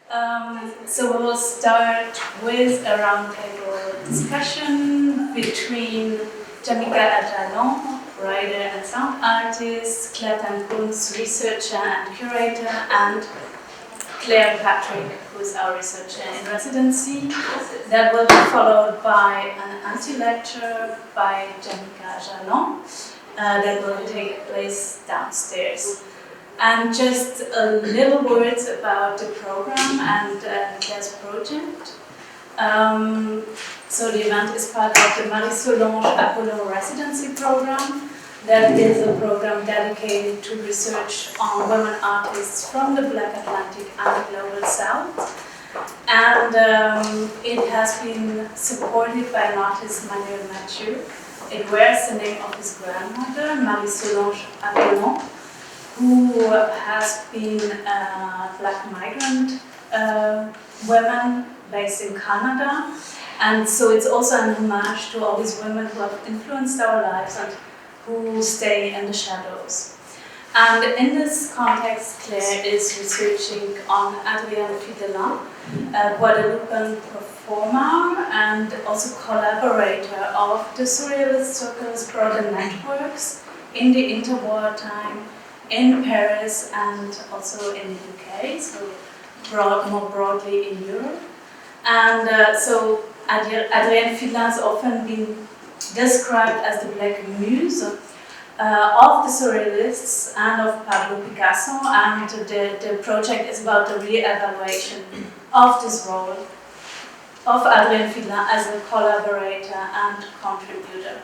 So we will start with a roundtable discussion between Jamika Ajalon, writer and sound artist, Claire Tancons, researcher and curator, and Clare Patrick, who is our researcher in residency. That will be followed by an anti-lecture by Jamika Ajalon that will take place downstairs. And just a little words about the program and Claire's project. So the event is part of the Marie-Solanges Apollon Residency program. That is a program dedicated to research on women artists from the Black Atlantic and the Global South. And it has been supported by an artist, Manuel Mathieu. It wears the name of his grandmother, Marie-Solanges Apollon, who has been a Black migrant woman based in Canada. And so it's also an homage to all these women who have influenced our lives and who stay in the shadows. And in this context, Claire is researching on Adrienne Fidelin, a Guadeloupean performer and also collaborator of the Surrealist Circle's broader networks in the interwar time in Paris and also in the UK, so more broadly in Europe. And so Adrienne Fidelin has often been described as the Black Muse of the Surrealists and of Pablo Picasso, and the project is about the re-evaluation of this role of Adrienne Fidelin as a collaborator and contributor.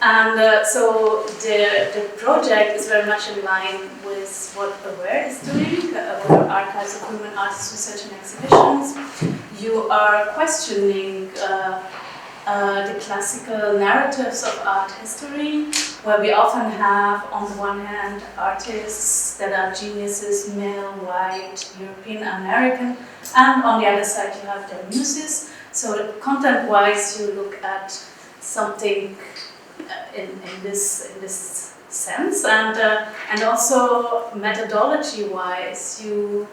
And so the project is very much in line with what AWARE is doing, our Archives of Women Artists Research and Exhibitions. You are questioning the classical narratives of art history, where we often have, on the one hand, artists that are geniuses, male, white, European, American, and on the other side you have their muses. So content-wise, you look at something in this sense, and also methodology-wise, you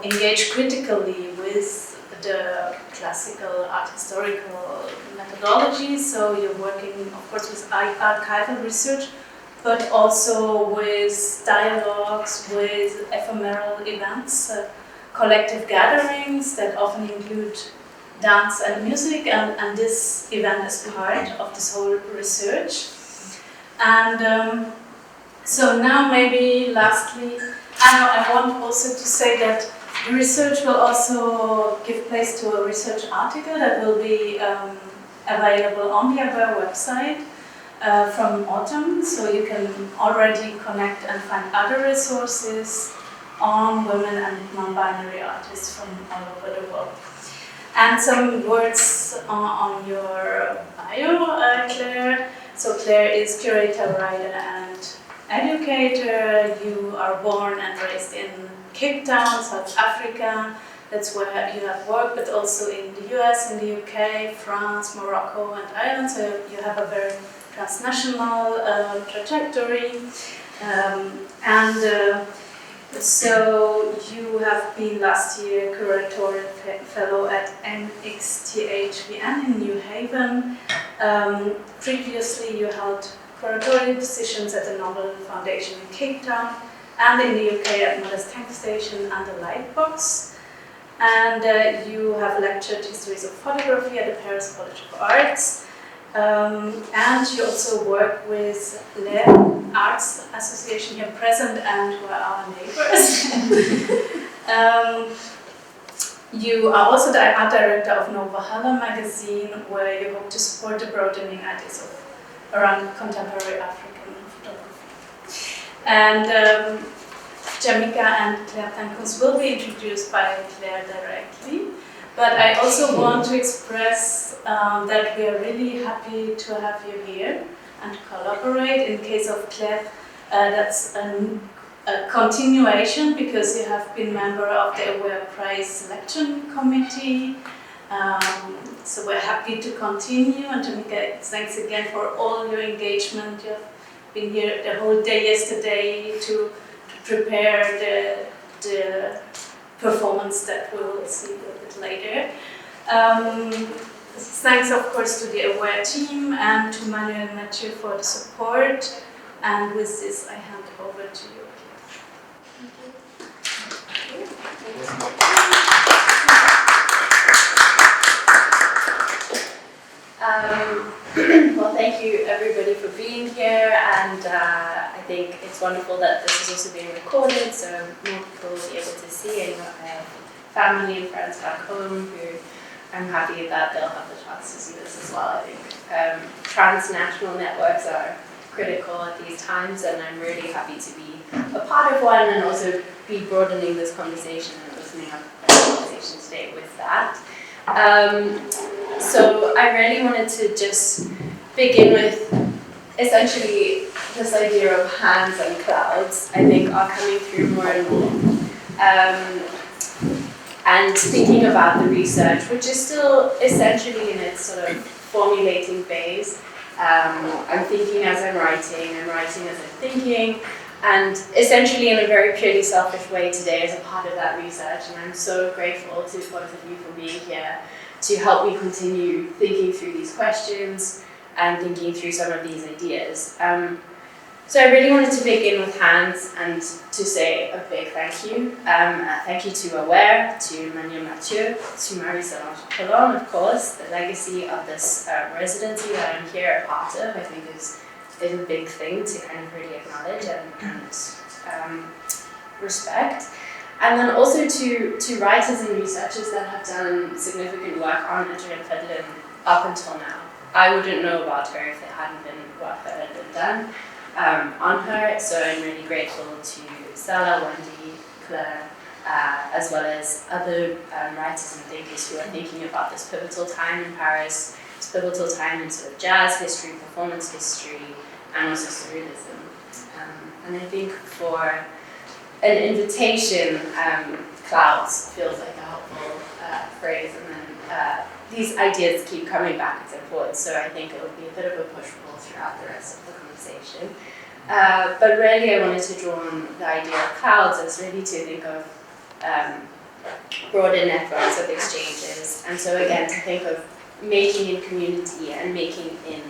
engage critically with the classical art historical methodology. So you're working, of course, with archival research, but also with dialogues, with ephemeral events, collective gatherings that often include dance and music, and this event is part of this whole research. And so now maybe lastly, I want also to say that the research will also give place to a research article that will be available on the AWARE website from autumn, so you can already connect and find other resources on women and non-binary artists from all over the world. And some words on your bio, Claire. So Claire is curator, writer, and educator. You are born and raised in Cape Town, South Africa. That's where you have worked, but also in the US, in the UK, France, Morocco, and Ireland. So you have a very transnational trajectory. So you have been last year curatorial fellow at NXTHVN in New Haven. Previously you held curatorial positions at the Nobel Foundation in Cape Town and in the UK at Mother's Tank Station and the Lightbox. And you have lectured histories of photography at the Paris College of Arts. And you also work with the Arts Association here present and who are our neighbors. You are also the art director of Novahala magazine, where you hope to support the broadening ideas around contemporary African photography. And Jamika and Claire Tancons will be introduced by Claire directly. But I also want to express that we are really happy to have you here and collaborate. In case of Claire, that's a continuation because you have been member of the AWARE Prize Selection Committee. So we're happy to continue. And Jamika, thanks again for all your engagement. You have been here the whole day yesterday to prepare the performance that we will see a little bit later. Thanks, of course, to the AWARE team and to Manuel and Mathieu for the support. And with this, I hand over to you. Well, thank you everybody for being here, and I think it's wonderful that this is also being recorded, so more people will be able to see. I know I have family and friends back home who I'm happy that they'll have the chance to see this as well. I think transnational networks are critical at these times, and I'm really happy to be a part of one and also be broadening this conversation and opening up the conversation today with that. So I really wanted to just begin with essentially this idea of hands and clouds, I think, are coming through more and more. And thinking about the research, which is still essentially in its sort of formulating phase. I'm thinking as I'm writing as I'm thinking, and essentially in a very purely selfish way today as a part of that research. And I'm so grateful to both of you for being here to help me continue thinking through these questions and thinking through some of these ideas. So I really wanted to begin with hands and to say a big thank you. Thank you to AWARE, to Manuel Mathieu, to Marie-Solanges Apollon, of course. The legacy of this residency that I'm here a part of, I think is a big thing to kind of really acknowledge and respect. And then also to writers and researchers that have done significant work on Adrienne Fidelin up until now. I wouldn't know about her if there hadn't been work that had been done on her, so I'm really grateful to Stella, Wendy, Claire, as well as other writers and thinkers who are thinking about this pivotal time in Paris, this pivotal time in sort of jazz history, performance history, and also surrealism. And I think for an invitation, clouds feels like a helpful phrase, and then these ideas keep coming back and forth, so I think it will be a bit of a push-pull throughout the rest of the conversation. But really I wanted to draw on the idea of clouds as really to think of broader networks of exchanges, and so again to think of making in community and making in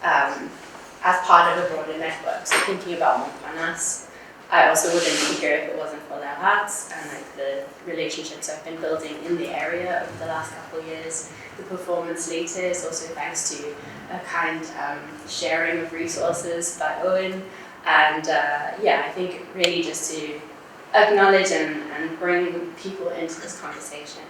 as part of a broader network, so thinking about Montparnasse. I also wouldn't be here if it wasn't for their arts and like the relationships I've been building in the area over the last couple of years. The performance later is also thanks to a kind sharing of resources by Owen. And yeah, I think really just to acknowledge and bring people into this conversation.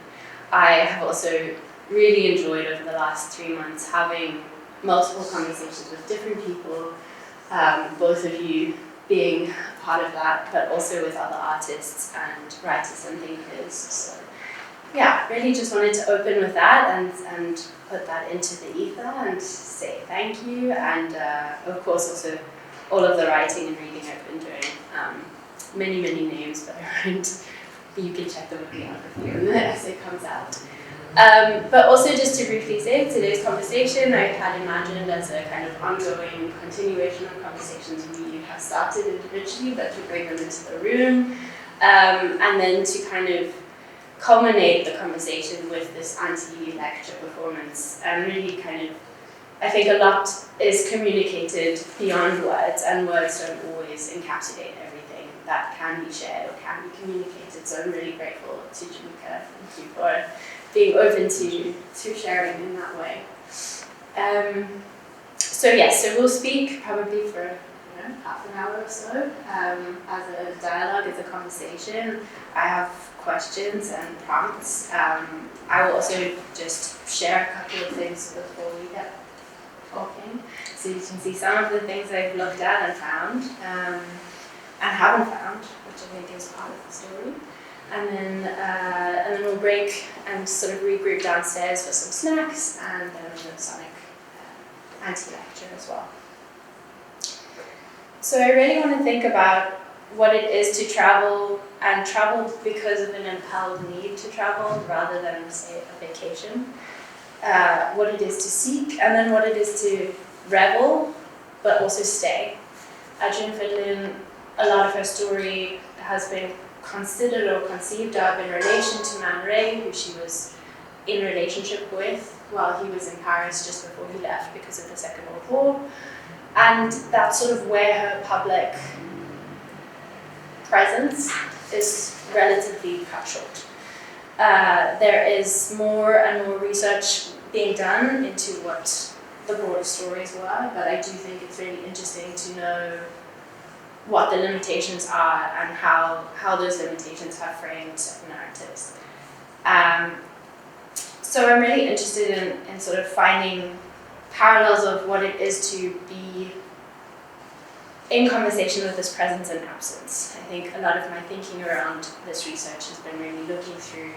I have also really enjoyed over the last 3 months having multiple conversations with different people, both of you being part of that, but also with other artists and writers and thinkers. So yeah, really just wanted to open with that and put that into the ether and say thank you. And of course also all of the writing and reading I've been doing. Many names, but you can check the bibliography when the essay comes out. But also just to briefly say, today's conversation I had imagined as a kind of ongoing continuation of conversations we have started individually, but to bring them into the room, and then to kind of culminate the conversation with this anti-lecture performance, and really kind of, I think a lot is communicated beyond words, and words don't always encapsulate everything that can be shared or can be communicated, so I'm really grateful to Jamika. Thank you for being open to sharing in that way. So yes, so we'll speak probably for half an hour or so as a dialogue, as a conversation. I have questions and prompts. I will also just share a couple of things before we get talking, so you can see some of the things I've looked at and found, and haven't found, which I think is part of the story. And then we'll break and sort of regroup downstairs for some snacks, and then the sonic anti-lecture as well. So I really want to think about what it is to travel, and travel because of an impelled need to travel rather than, say, a vacation. What it is to seek, and then what it is to revel, but also stay. Adrienne Fidelin, a lot of her story has been considered or conceived of in relation to Man Ray, who she was in relationship with while he was in Paris just before he left because of the Second World War. And that's sort of where her public presence is relatively cut short. There is more and more research being done into what the broader stories were, but I do think it's really interesting to know what the limitations are and how those limitations have framed certain narratives. So I'm really interested in sort of finding parallels of what it is to be in conversation with this presence and absence. I think a lot of my thinking around this research has been really looking through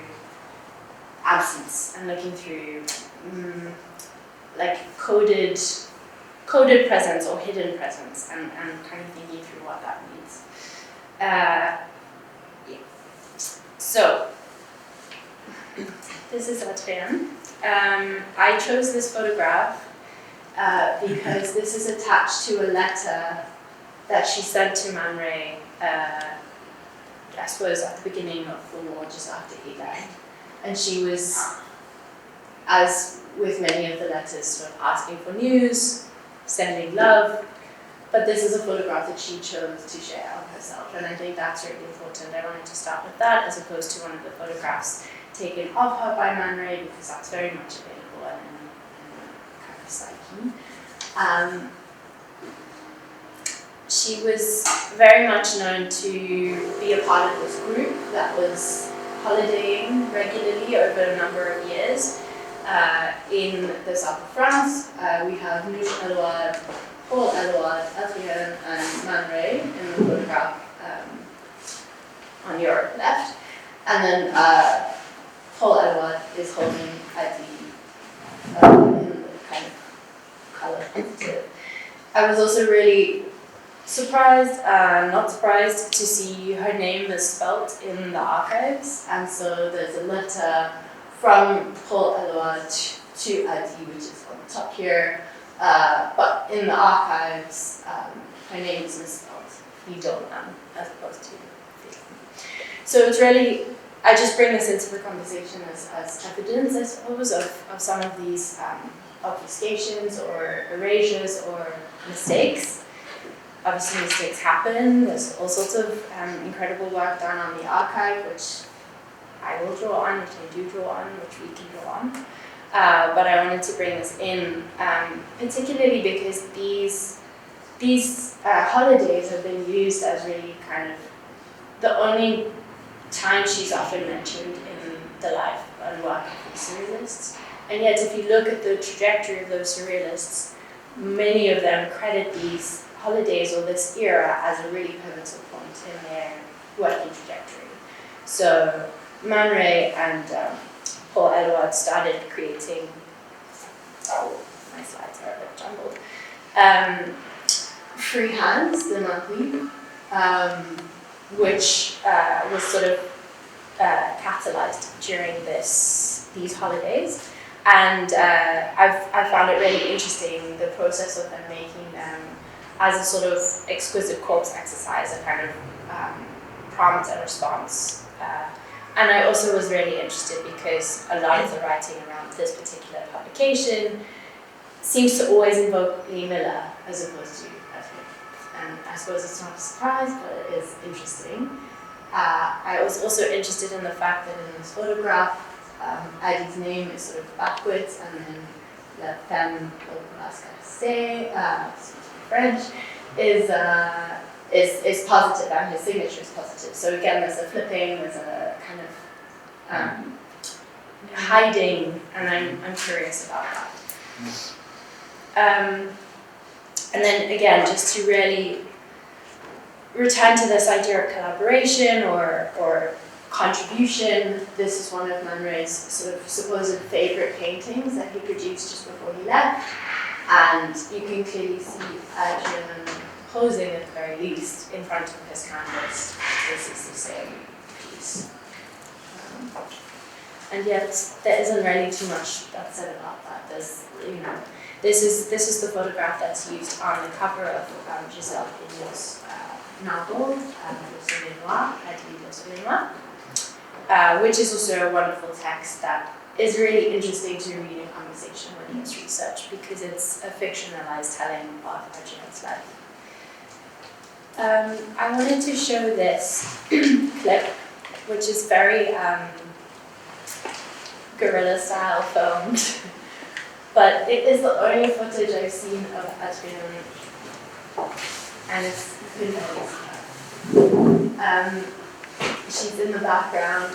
absence and looking through like coded presence or hidden presence and kind of thinking through what that means. Yeah. So, this is Adrienne. I chose this photograph because this is attached to a letter that she sent to Man Ray, I suppose at the beginning of the war, just after he died. And she was, as with many of the letters, sort of asking for news, sending love, but this is a photograph that she chose to share of herself, and I think that's really important. I wanted to start with that as opposed to one of the photographs taken of her by Man Ray, because that's very much available in kind of psyche. She was very much known to be a part of this group that was holidaying regularly over a number of years. In the south of France, we have Adouard, Paul Adouard, Adrienne, and Man Ray in the photograph on your left. And then Paul Adouard is holding Adi in the kind of color sensitive. I was also really surprised, not surprised, to see her name misspelt in the archives. And so there's a letter from Paul Adouard to Adi, which is on the top here. But in the archives, her name is misspelled, Fidelin, as opposed to Fidelin. So it's really, I just bring this into the conversation as evidence, I suppose, of some of these obfuscations or erasures or mistakes. Obviously mistakes happen. There's all sorts of incredible work done on the archive, which I will draw on, which I do draw on, which we can draw on. But I wanted to bring this in, particularly because these holidays have been used as really kind of the only time she's often mentioned in the life and work of these surrealists. And yet, if you look at the trajectory of those surrealists, many of them credit these holidays or this era as a really pivotal point in their working trajectory. So Man Ray and Paul Adouard started creating, my slides are a bit jumbled, Free Hands, the monthly, which was sort of catalyzed during these holidays. And I found it really interesting, the process of them making them as a sort of exquisite corpse exercise, a kind of prompt and response. And I also was really interested because a lot of the writing around this particular publication seems to always invoke Lee Miller as opposed to Patrick. And I suppose it's not a surprise, but it is interesting. I was also interested in the fact that in this photograph, Adi's name is sort of backwards, and then La Femme au Mascassé, French, is positive, and his signature is positive. So again, there's a flipping, there's a kind of hiding, and I'm curious about that. And then again, just to really return to this idea of collaboration or contribution, this is one of Man Ray's sort of supposed favorite paintings that he produced just before he left. And you can clearly see Adrienne posing at the very least in front of his canvas. This is the same piece. And yet there isn't really too much that's said about that. There's, this is the photograph that's used on the cover of Giselle Pignot's novel, which is also a wonderful text that is really interesting to read in conversation with against research because it's a fictionalized telling of Adrienne's life. I wanted to show this clip, which is very guerrilla style filmed, but it is the only footage I've seen of Adrienne, and it's been amazing. She's in the background.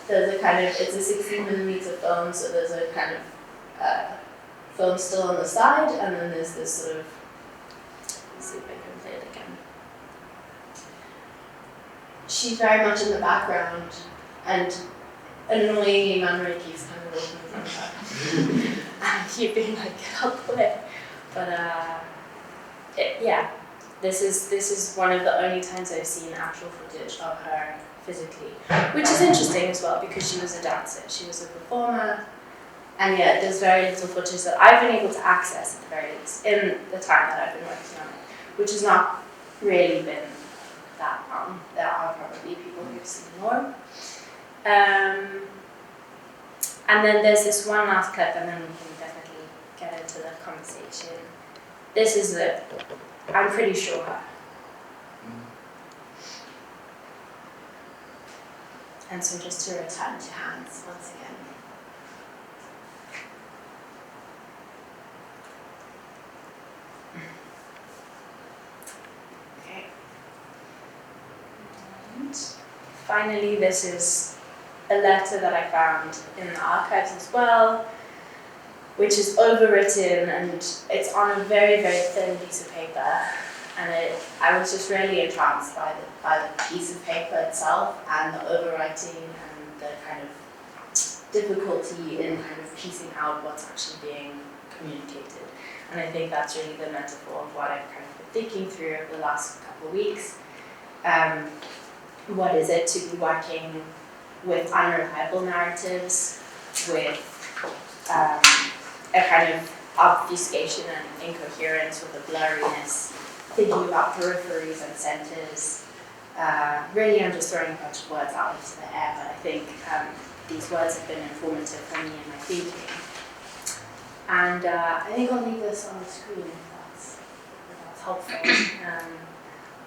There's a kind of, it's a 16mm film, so there's a kind of film still on the side, and then there's this sort of, let's see if I can play it again. She's very much in the background, and annoyingly Manrique keeps kind of walking in front of her. And keep being like, get out the way. But yeah, this is one of the only times I've seen actual footage of her physically, which is interesting as well because she was a dancer, she was a performer, and yet there's very little footage that I've been able to access at the very least in the time that I've been working on it, which has not really been that long. There are probably people who've seen more. And then there's this one last clip, and then we can definitely get into the conversation. This is it. I'm pretty sure her. And so just to return to hands once again. Okay. And finally, this is a letter that I found in the archives as well, which is overwritten, and it's on a very, very thin piece of paper. And I was just really entranced by the piece of paper itself and the overwriting and the kind of difficulty in kind of piecing out what's actually being communicated. And I think that's really the metaphor of what I've kind of been thinking through over the last couple of weeks. What is it to be working with unreliable narratives, with a kind of obfuscation and incoherence, with a blurriness, thinking about peripheries and centers. Really, I'm just throwing a bunch of words out into the air, but I think these words have been informative for me in my thinking. And I think I'll leave this on the screen if that's helpful.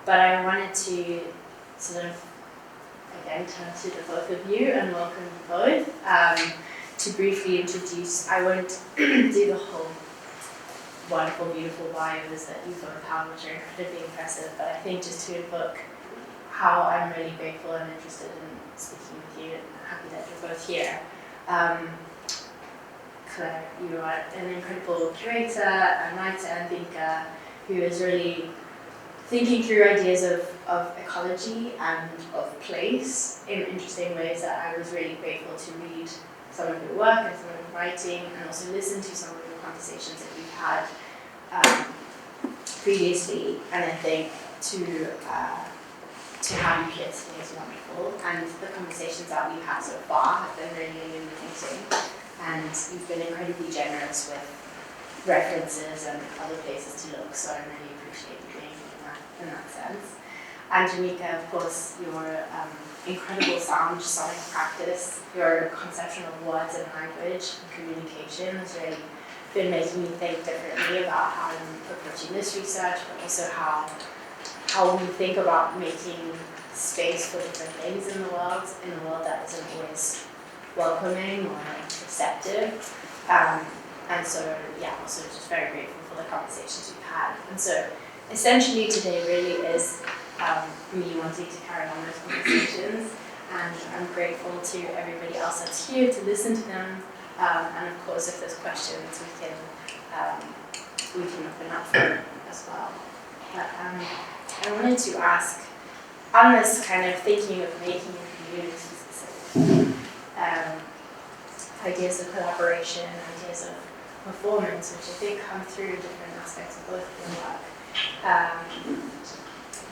But I wanted to sort of, again, turn to the both of you and welcome you both. To briefly introduce, I won't do the whole wonderful, beautiful bios that you both have, which are incredibly impressive, but I think just to invoke how I'm really grateful and interested in speaking with you and happy that you're both here. Claire, you are an incredible curator, a writer and thinker who is really thinking through ideas of ecology and of place in interesting ways that I was really grateful to read some of your work and some of your writing, and also listen to some of your conversations that you've had previously. And I think to have you here today is wonderful, and the conversations that we've had so far have been really illuminating, and you've been incredibly generous with references and other places to look, so I really appreciate you being in that sense. And Jamika, of course, your incredible sonic practice, your conception of words and language and communication has really been making me think differently about how I'm approaching this research, but also how we think about making space for different things in a world that isn't always welcoming or receptive. And so, yeah, also just very grateful for the conversations we've had. And so, essentially today really is me wanting to carry on those conversations, and I'm grateful to everybody else that's here to listen to them, and of course if there's questions we can open up for them as well. But I wanted to ask, on this kind of thinking of making a community specific, ideas of collaboration, ideas of performance, which I think come through different aspects of both of your work.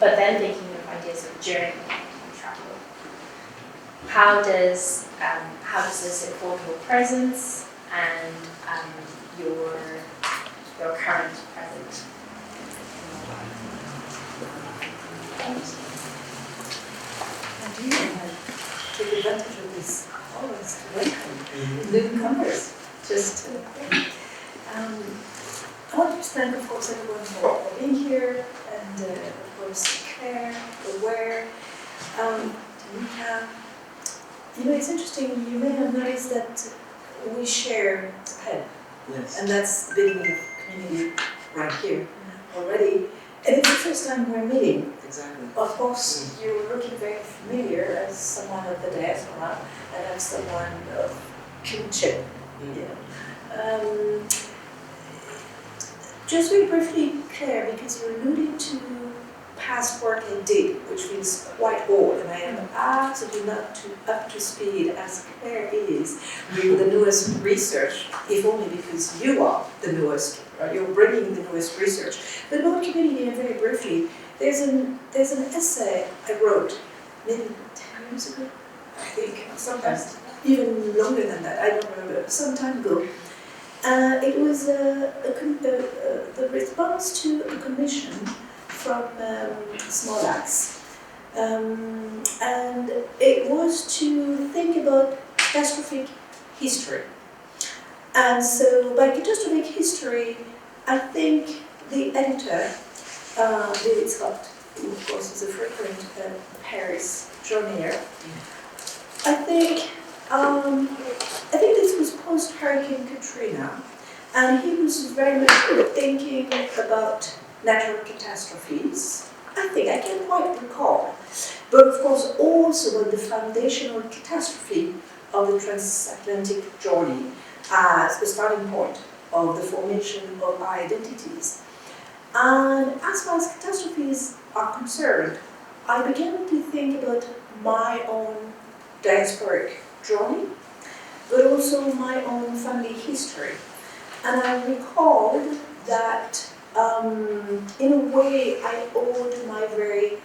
But then thinking of ideas of journey and travel. How does this inform your presence and your current present? questions? And you take advantage of this always to welcome newcomers. Just I want to thank, of course, everyone for being here, and of course, Claire, AWARE, Jamika. You know, it's interesting, you may have noticed that we share a pen. Yes. And that's the beginning of community right here already. And it's the first time we're meeting. Exactly. Of course, you're looking very familiar as someone of the diaspora and as someone of kinship. You know. Just very briefly, Claire, because you alluded to past work I did, which feels quite old, and I am absolutely not up to speed as Claire is with the newest research, if only because you are the newest, right? You're bringing the newest research. But about community, and very briefly, there's an essay I wrote maybe 10 years ago, I think, sometimes even longer than that, I don't remember, some time ago. It was the response to a commission from Smolax, and it was to think about catastrophic history. And so by catastrophic history, I think the editor, David Scott, who of course is a frequent Paris journaler, I think this was post-Hurricane Katrina, and he was very much thinking about natural catastrophes. I think I can't quite recall, but of course also about the foundational catastrophe of the transatlantic journey as the starting point of the formation of our identities. And as far as catastrophes are concerned, I began to think about my own diasporic journey, but also my own family history. And I recalled that in a way I owed my very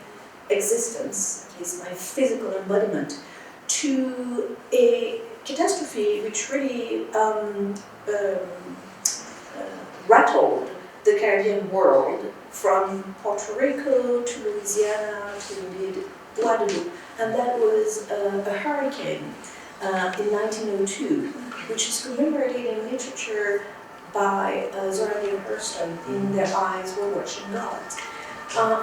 existence, at least my physical embodiment, to a catastrophe which really rattled the Caribbean world, from Puerto Rico to Louisiana to indeed Guadeloupe, and that was a hurricane in 1902, which is commemorated in literature by Zora Neale Hurston in Their Eyes Were Watching God.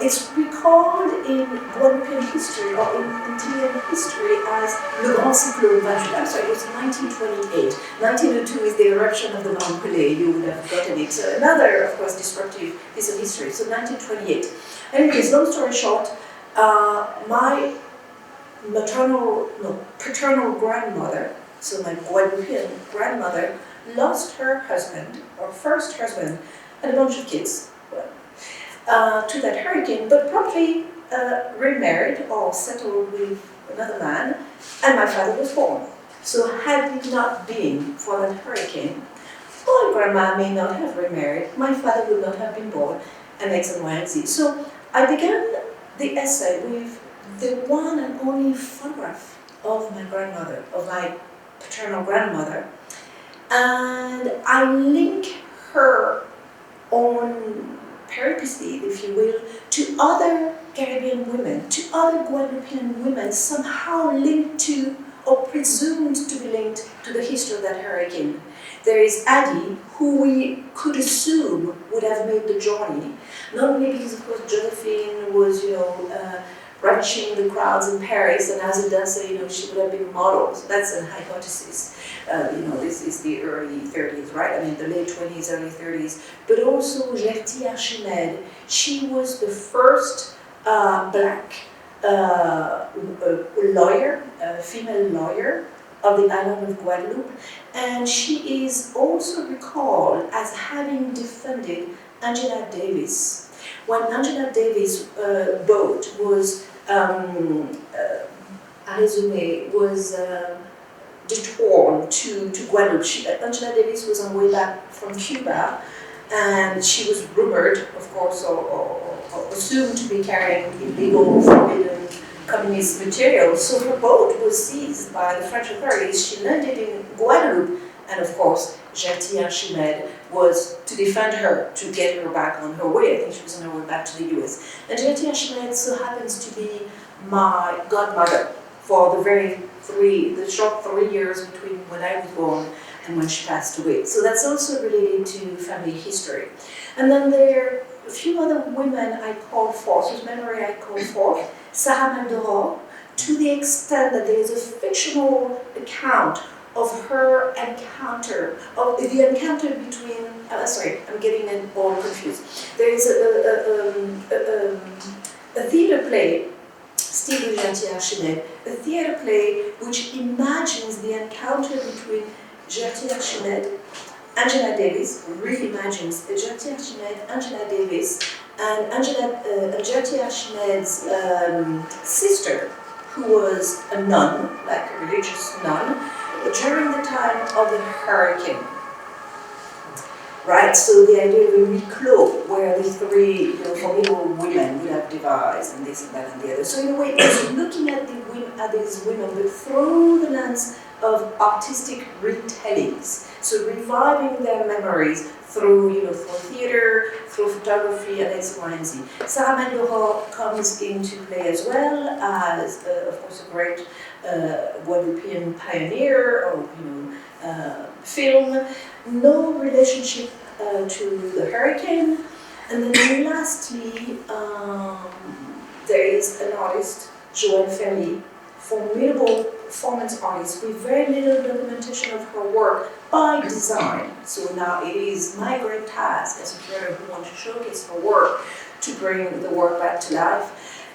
It's recalled in Guadeloupean history, or in Antillean history, as Le Grand Cyclone 28. I'm sorry, it was 1928. 1902 is the eruption of the Mont Pelée, you would have gotten it. So another, of course, disruptive piece of history. So 1928. Anyways, long story short, my paternal grandmother, so my Guadeloupean grandmother, lost her husband, or first husband, and a bunch of kids to that hurricane, but promptly remarried or settled with another man, and my father was born. So had it not been for that hurricane, my grandma may not have remarried, my father would not have been born, and X and Y and Z. So I began the essay with the one and only photograph of my grandmother, of my paternal grandmother, and I link her own peripety, if you will, to other Caribbean women, to other Guadeloupean women, somehow linked to, or presumed to be linked to the history of that hurricane. There is Addie, who we could assume would have made the journey, not only because, of course, Josephine was, ravishing the crowds in Paris, and as a dancer, she would have been model. So that's a hypothesis. This is the early 30s, right? I mean, the late 20s, early 30s. But also Gertie Archimède. She was the first black lawyer, female lawyer of the island of Guadeloupe, and she is also recalled as having defended Angela Davis. When Angela Davis' boat was Arezumé was detoured to Guadeloupe. Angela Davis was on her way back from Cuba, and she was rumored, of course, or assumed to be carrying illegal, forbidden communist material. So her boat was seized by the French authorities. She landed in Guadeloupe, and of course, Gertie Archimède was to defend her, to get her back on her way. I think she was on her way back to the US. And Gertie Archimede so happens to be my godmother for the short 3 years between when I was born and when she passed away. So that's also related to family history. And then there are a few other women I called forth, whose memory I called forth. Sarah Maldoror, to the extent that there is a fictional account of her encounter, of the encounter between, sorry, I'm getting it all confused. There is a theatre play, still with Gertie Archimede, a theatre play which imagines the encounter between Gertie Archimede, Angela Davis, reimagines Gertie Archimede, Angela Davis, and Gertie Archimede's sister, who was a nun, like a religious nun, during the time of the hurricane. Right, so the idea of a huis clos, where the three formidable women would have devised, and this and that and the other. So in a way, it's looking at these women, but through the lens of artistic retellings. So reviving their memories through theater, through photography, and X, Y, and Z. Sarah Maldoror comes into play as well as, of course, a great Guadeloupean pioneer of film. No relationship to the hurricane. And then lastly, there is an artist, Joanne Ferry, formidable performance artist with very little documentation of her work by design. So now it is my great task as a curator who wants to showcase her work to bring the work back to life.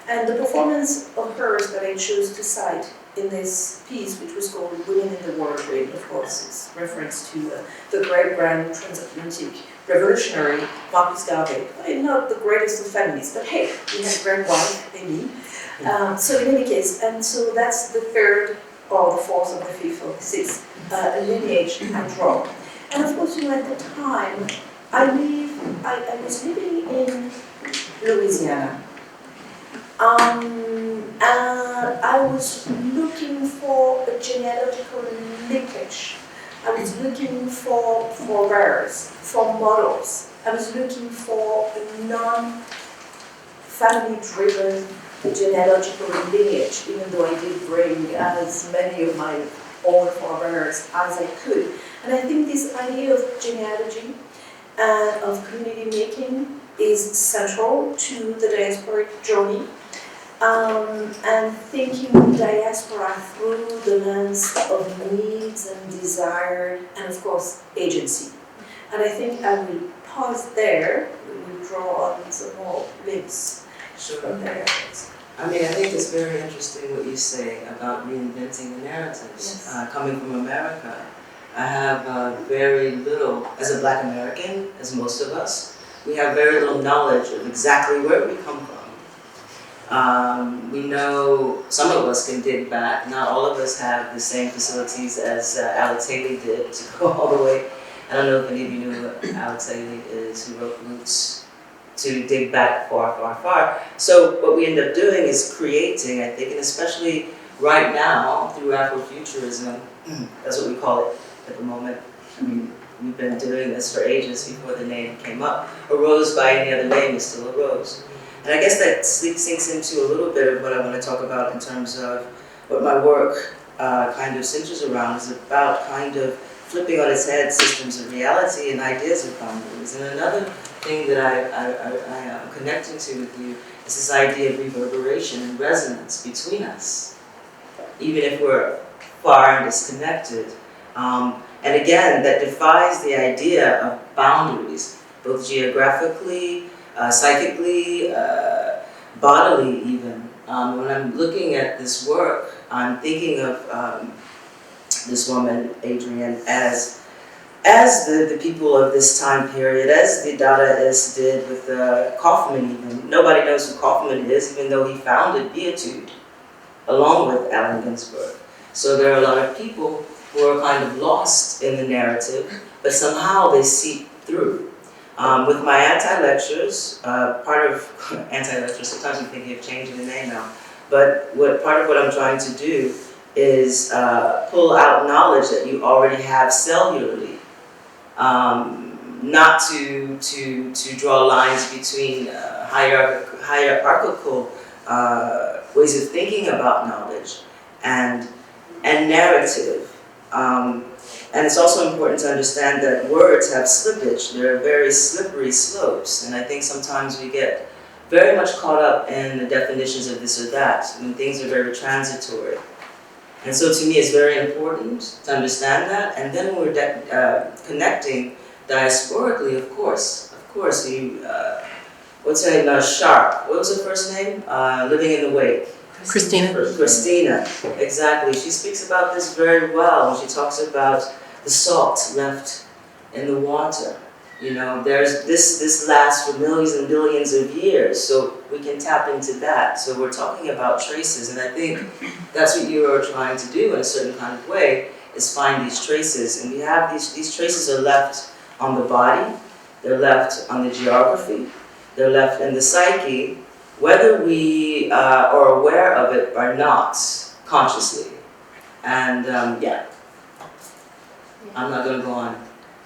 And the performance of hers that I chose to cite in this piece, which was called Women in the War Trade, of course, it's reference to the great grand transatlantic revolutionary Marcus Garvey. Not the greatest of feminists, but hey, we had a great wife, Amy. So in any case, and so that's the third, or the fourth, or the fifth, or the sixth lineage I draw. And of course, at the time, I was living in Louisiana. And I was looking for a genealogical linkage. I was looking for forebears, for models. I was looking for a non-family-driven genealogical lineage, even though I did bring as many of my own forebears as I could. And I think this idea of genealogy and of community making is central to the diasporic journey. And thinking diaspora through the lens of needs and desire, and of course, agency. And I think I will pause there. We will draw on some more links from there. I mean, I think it's very interesting what you say about reinventing the narratives. Yes. Coming from America, I have very little, as a Black American, as most of us, we have very little knowledge of exactly where we come from. We know some of us can dig back. Not all of us have the same facilities as Alex Haley did to go all the way. I don't know if any of you know who Alex Haley is, who wrote Roots, to dig back far, far, far. So what we end up doing is creating, I think, and especially right now through Afrofuturism, that's what we call it at the moment. I mean, we've been doing this for ages before the name came up. A rose by any other name is still a rose. And I guess that sinks into a little bit of what I want to talk about in terms of what my work kind of centers around, is about kind of flipping on its head systems of reality and ideas of boundaries. And another thing that I am connecting to with you is this idea of reverberation and resonance between us, even if we're far and disconnected. And again, that defies the idea of boundaries, both geographically, psychically, bodily even. When I'm looking at this work, I'm thinking of this woman, Adrienne, as the people of this time period, as the Dadaists did with Kaufman even. Nobody knows who Kaufman is, even though he founded Beatitude, along with Allen Ginsberg. So there are a lot of people who are kind of lost in the narrative, but somehow they seep through. With my anti-lectures, part of anti-lectures, sometimes I'm thinking of changing the name now, but part of what I'm trying to do is pull out knowledge that you already have cellularly. not to draw lines between hierarchical ways of thinking about knowledge and narrative. And it's also important to understand that words have slippage. They're very slippery slopes, and I think sometimes we get very much caught up in the definitions of this or that when things are very transitory. And so to me it's very important to understand that, and then when we're connecting diasporically, of course, you, what's her name, Sharp, what was her first name? Living in the Wake. Christina, exactly. She speaks about this very well when she talks about the salt left in the water. You know, there's this lasts for millions and billions of years, so we can tap into that. So we're talking about traces, and I think that's what you are trying to do in a certain kind of way, is find these traces. And we have these traces are left on the body, they're left on the geography, they're left in the psyche, whether we are aware of it or not, consciously. And yeah, I'm not going to go on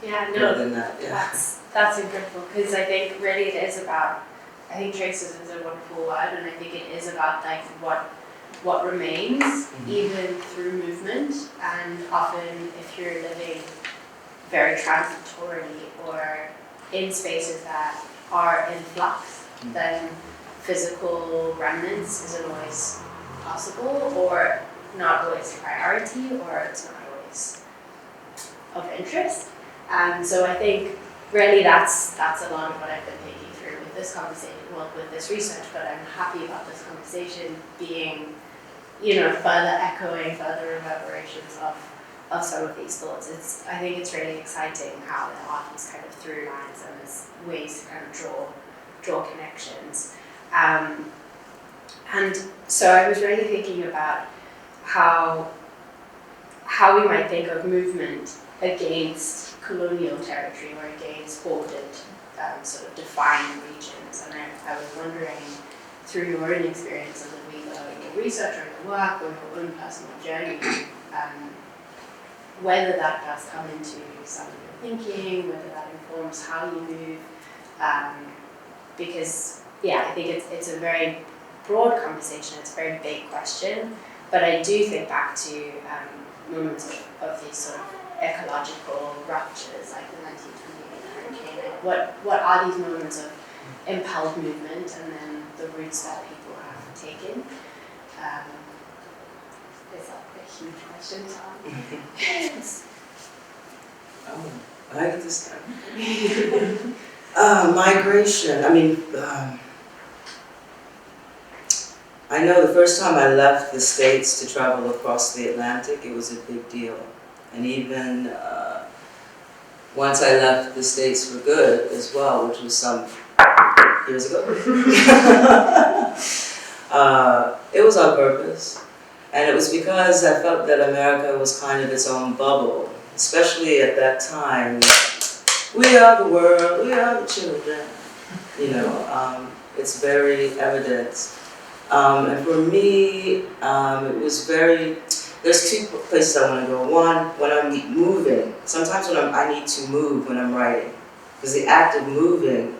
more than that. Yeah. That's incredible, because I think really it is about, I think traces is a wonderful word, and I think it is about like what remains even through movement. And often if you're living very transitorily or in spaces that are in flux, then physical remnants isn't always possible, or not always a priority, or it's not always of interest. So I think really that's a lot of what I've been thinking through with this conversation, well, with this research, but I'm happy about this conversation being, you know, further echoing, further reverberations of some of these thoughts. I think it's really exciting how the art is kind of through lines and there's ways to kind of draw connections. And so I was really thinking about how we might think of movement against colonial territory or against bordered, sort of defined regions. And I was wondering, through your own experience of your research or your work or your own personal journey, whether that does come into some of your thinking, whether that informs how you move, because yeah, I think it's a very broad conversation, it's a very big question, but I do think back to moments of these sort of ecological ruptures, like the 1928 hurricane. What are these moments of impelled movement, and then the routes that people have taken? Is that a huge question, Tom? Oh, I get this time. Migration. I mean, I know the first time I left the States to travel across the Atlantic, it was a big deal. And even once I left the States for good as well, which was some years ago, it was on purpose. And it was because I felt that America was kind of its own bubble, especially at that time. We are the world, we are the children. You know, it's very evident. And for me, it was very, there's two places I want to go. One, when I'm moving. Sometimes when I need to move when I'm writing. Because the act of moving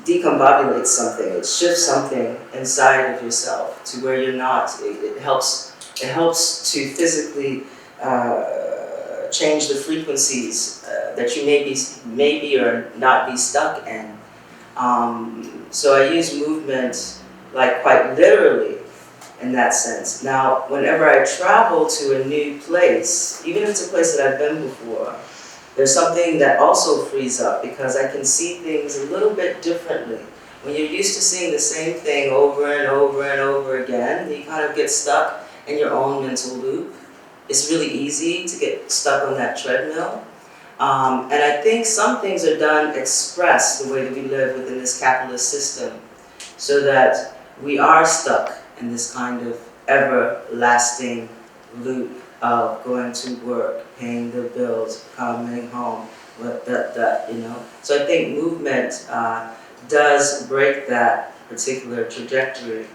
decombobulates something. It shifts something inside of yourself to where you're not. It helps to physically change the frequencies that you maybe or not be stuck in. So I use movement like quite literally in that sense. Now, whenever I travel to a new place, even if it's a place that I've been before, there's something that also frees up because I can see things a little bit differently. When you're used to seeing the same thing over and over and over again, you kind of get stuck in your own mental loop. It's really easy to get stuck on that treadmill. And I think some things are done express the way that we live within this capitalist system, so that we are stuck in this kind of everlasting loop of going to work, paying the bills, coming home, you know. So I think movement does break that particular trajectory.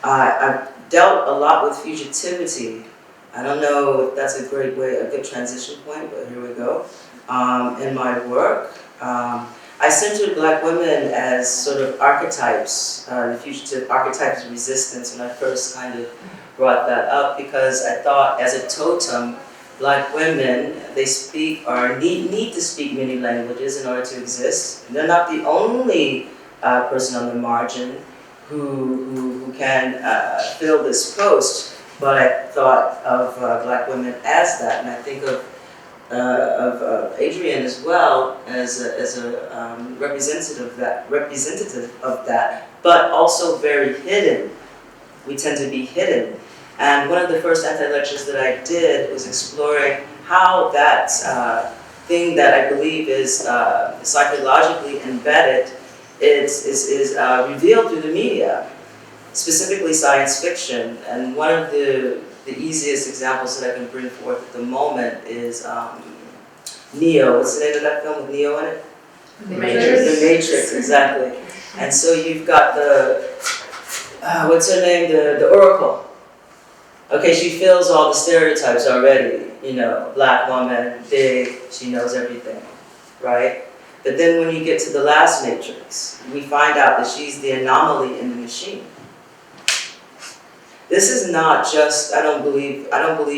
I've dealt a lot with fugitivity. I don't know if that's a good transition point, but here we go. In my work, I centered Black women as sort of archetypes, the fugitive archetypes of resistance when I first kind of brought that up, because I thought as a totem, Black women, they speak or need to speak many languages in order to exist. They're not the only person on the margin who can fill this post, but I thought of Black women as that, and I think of Adrienne as well as a representative of that, but also very hidden. We tend to be hidden. And one of the first anti-lectures that I did was exploring how that thing that I believe is psychologically embedded is revealed through the media, specifically science fiction. And one of the easiest examples that I can bring forth at the moment is Neo. What's the name of that film with Neo in it? The Matrix. The Matrix, exactly. And so you've got the, what's her name? The Oracle. Okay, she fills all the stereotypes already. You know, Black woman, big, she knows everything, right? But then when you get to the last Matrix, we find out that she's the anomaly in the machine. This is not just, I don't believe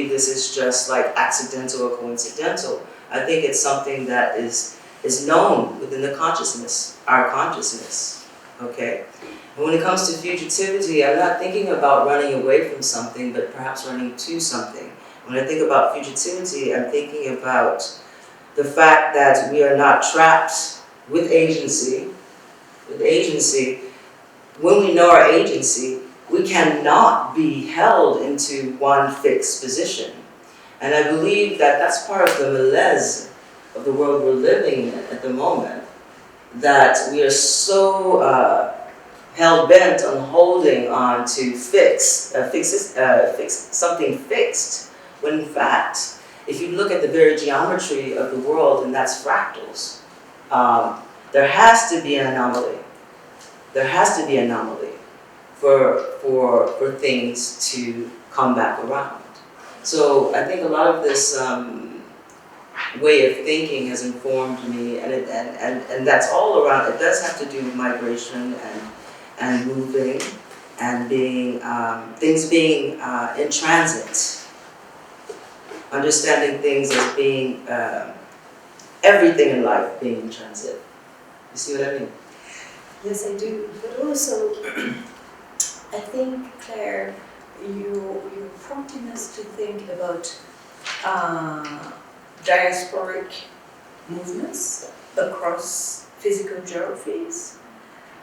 this is just like accidental or coincidental. I think it's something that is known within the consciousness, our consciousness, okay? And when it comes to fugitivity, I'm not thinking about running away from something, but perhaps running to something. When I think about fugitivity, I'm thinking about the fact that we are not trapped with agency. When we know our agency, we cannot be held into one fixed position. And I believe that that's part of the malaise of the world we're living in at the moment, that we are so hell-bent on holding on to fix something fixed, when in fact, if you look at the very geometry of the world, and that's fractals, there has to be an anomaly. There has to be an anomaly for things to come back around. So I think a lot of this way of thinking has informed me, and that's all around. It does have to do with migration and moving and being things being in transit. Understanding things as being everything in life being in transit. You see what I mean? Yes, I do. But also, I think, Claire, you're prompting us to think about diasporic movements across physical geographies,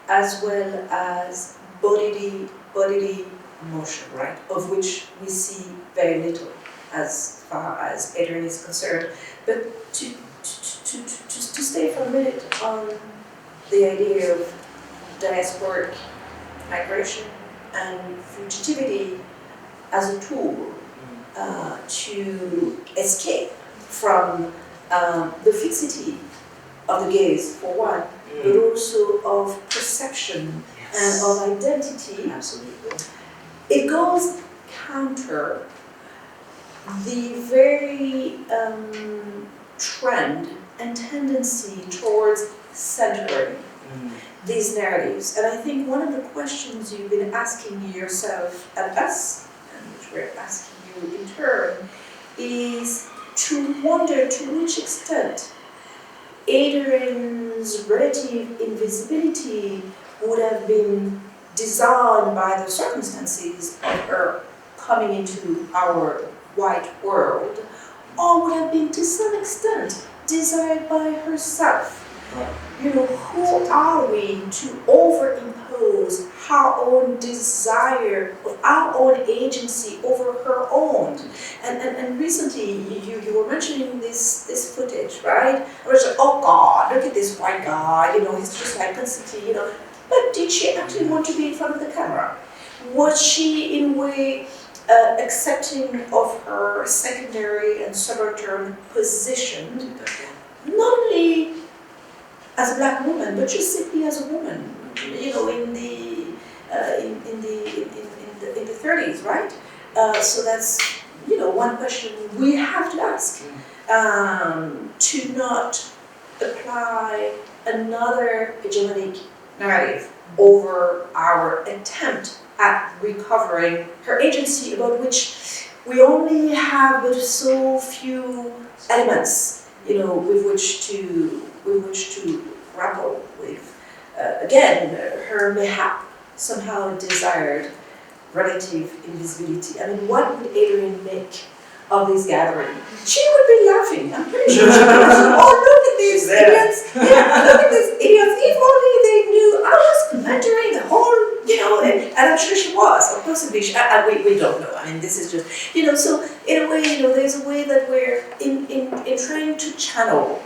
as well as bodily motion, right? Of which we see very little as far as Adrienne is concerned. But to stay for a minute on the idea of diasporic migration and fugitivity as a tool to escape from the fixity of the gaze, for one, but also of perception and of identity. Absolutely. It goes counter the very trend and tendency towards centering these narratives. And I think one of the questions you've been asking yourself and us, and which we're asking you in turn, is to wonder to which extent Adrienne's relative invisibility would have been designed by the circumstances of her coming into our white world, or would have been to some extent desired by herself. You know, who are we to overimpose our own desire, of our own agency over her own? And recently, you were mentioning this footage, right? I was like, oh God, look at this white guy, you know, he's just like constantly, you know. But did she actually want to be in front of the camera? Was she in a way accepting of her secondary and subaltern position, not only as a black woman, but just simply as a woman, you know, in the 30s, right? So that's, you know, one question we have to ask, to not apply another hegemonic narrative over our attempt at recovering her agency, about which we only have but so few elements, with which to grapple with. Again, her mayhap somehow desired relative invisibility. I mean, what would Adrienne make of this gathering? She would be laughing. I'm pretty sure she would. Oh, look at these idiots! Yeah, look at these idiots! If only they knew I was mentoring the whole, and I'm sure she was, or possibly we don't know. I mean, this is just, so in a way, there's a way that we're in trying to channel,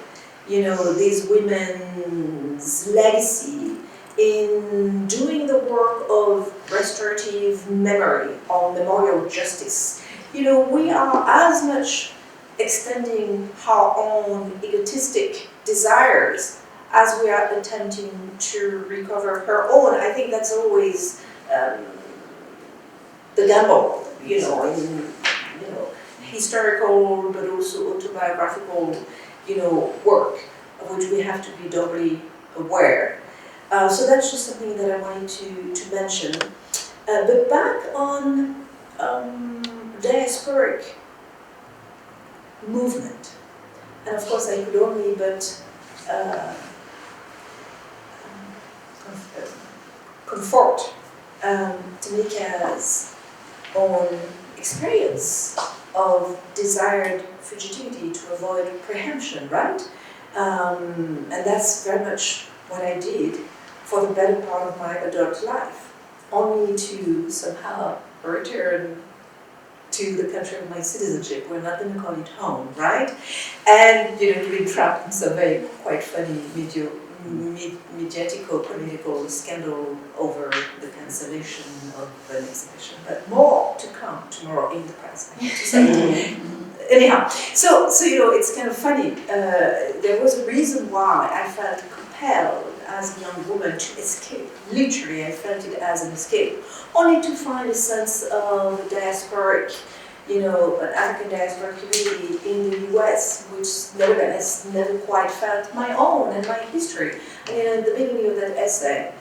these women's legacy in doing the work of restorative memory or memorial justice. We are as much extending our own egotistic desires as we are attempting to recover her own. I think that's always the gamble, in historical but also autobiographical, work of which we have to be doubly aware. So that's just something that I wanted to mention. But back on diasporic movement, and of course I could only but comfort Jamika's own experience of desired fugitivity to avoid preemption, right? And that's very much what I did for the better part of my adult life, only to somehow return to the country of my citizenship. We're not going to call it home, right? And to be trapped in some very quite funny mediatical political scandal over the cancellation of an exhibition. But more to come tomorrow in the press, I have to say. Anyhow, so it's kind of funny. There was a reason why I felt compelled as a young woman to escape. Literally, I felt it as an escape, only to find a sense of diasporic, an African diasporic community in the US, which nevertheless never quite felt my own and my history. And at the beginning of that essay,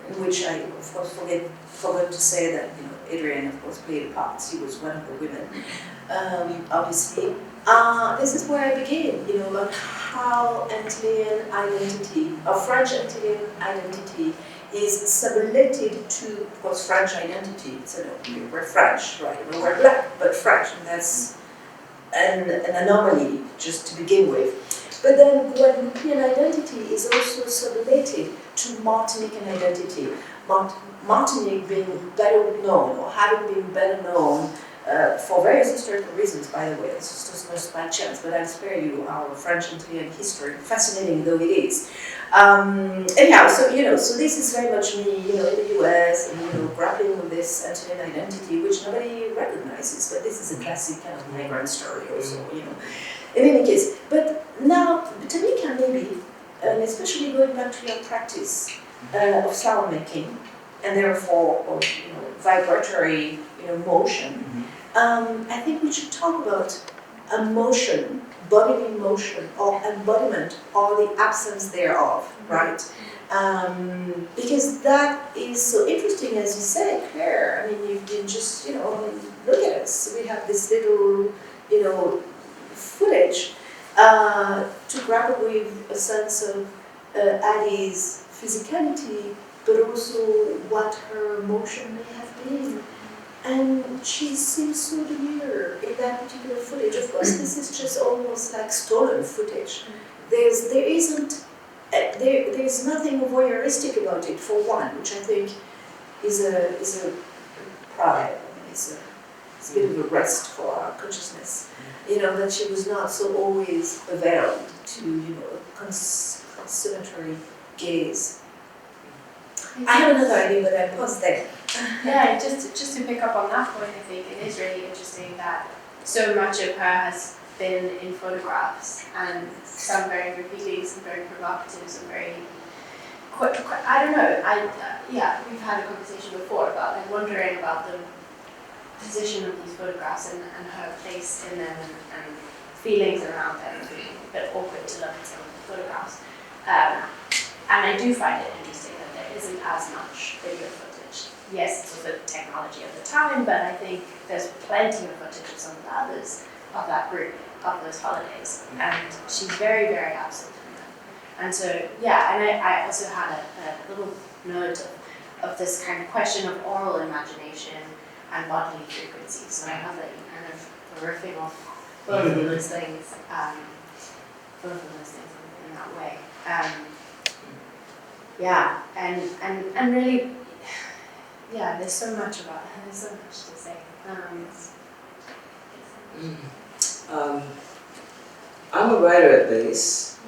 in which I, of course, forgot to say that Adrienne, of course, played a part. She was one of the women, obviously. This is where I begin, about how Antillean identity, or French Antillean identity, is subletted to, of course, French identity. So we're French, right? We're black, but French, and that's an anomaly just to begin with. But then Guadeloupean identity is also subletted to Martinican identity. Martinique being better known, or having been better known, for various historical reasons, by the way. It's just by chance, but I'll spare you our French Antillean history, fascinating though it is. Anyhow, so this is very much me, in the US, and grappling with this Antillean identity, which nobody recognizes. But this is a classic kind of migrant story, also, In any case, but now Jamika, maybe, and especially going back to your practice of sound making, and therefore of vibratory, motion. I think we should talk about emotion, bodily motion, or embodiment, or the absence thereof, right? Because that is so interesting, as you said, Claire. I mean, you've been just, look at us. We have this little, footage to grapple with a sense of Addie's physicality, but also what her emotion may have been. And she seems so demure in that particular footage. Of course, this is just almost like stolen footage. There's nothing voyeuristic about it, for one, which I think is a pride. I mean, it's a bit of a rest for our consciousness. That she was not so always availed to, a conciliatory gaze. I have another idea, but I'll pause there. Yeah, just to pick up on that point, I think it is really interesting that so much of her has been in photographs, and some very revealing, some very provocative, some very I don't know. We've had a conversation before about wondering about the position of these photographs and her place in them, and feelings around them, it's a bit awkward to look at some of the photographs. And I do find it interesting that there isn't as much video footage. Yes, it's the technology of the time, but I think there's plenty of footage of some of the others of that group, of those holidays. And she's very, very absent from them. And so, yeah, and I also had a little note of this kind of question of oral imagination and bodily frequency. So I love that you kind of were riffing off both of those things, in that way. Yeah, and really, yeah, there's so much to say. I'm a writer at base.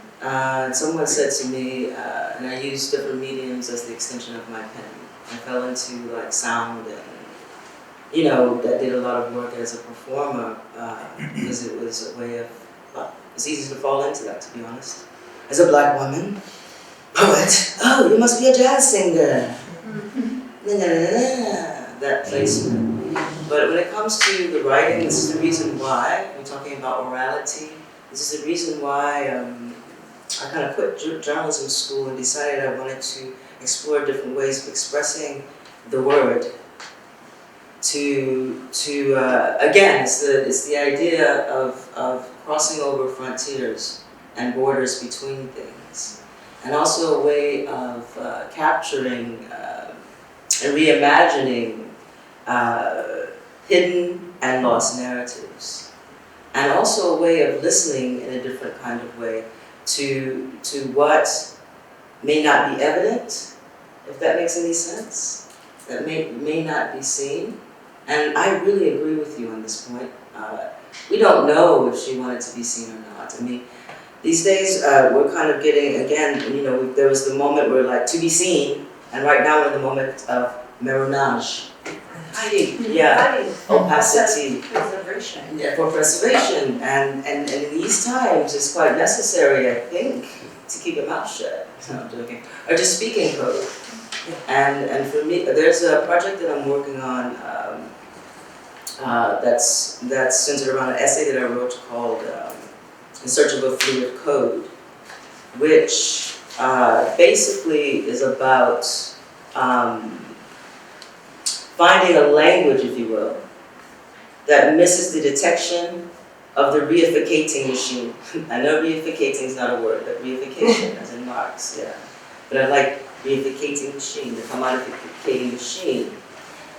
Someone said to me, and I use different mediums as the extension of my pen. I fell into like sound and, that did a lot of work as a performer because it was a way of, it's easy to fall into that, to be honest. As a black woman, poet, oh, you must be a jazz singer. That placement. But when it comes to the writing, this is the reason why, we're talking about orality, this is the reason why I kind of quit journalism school and decided I wanted to explore different ways of expressing the word. Again, it's the idea of crossing over frontiers and borders between things. And also a way of capturing and reimagining hidden and lost narratives. And also a way of listening in a different kind of way to what may not be evident, if that makes any sense, that may not be seen. And I really agree with you on this point. We don't know if she wanted to be seen or not. I mean, these days we're kind of getting, again, there was the moment where like to be seen, and right now we're in the moment of mirage. Hiding, yeah, opacity. Preservation. Yeah, for preservation, and in these times it's quite necessary, I think, to keep your mouth shut. No, I'm joking. Or just speaking code. And for me, there's a project that I'm working on that's centered around an essay that I wrote called "In Search of a Fluid Code," which basically is about finding a language, if you will, that misses the detection of the reificating machine. I know reificating is not a word, but reification, as in Marx, yeah. But I like reificating machine, the commodificating machine.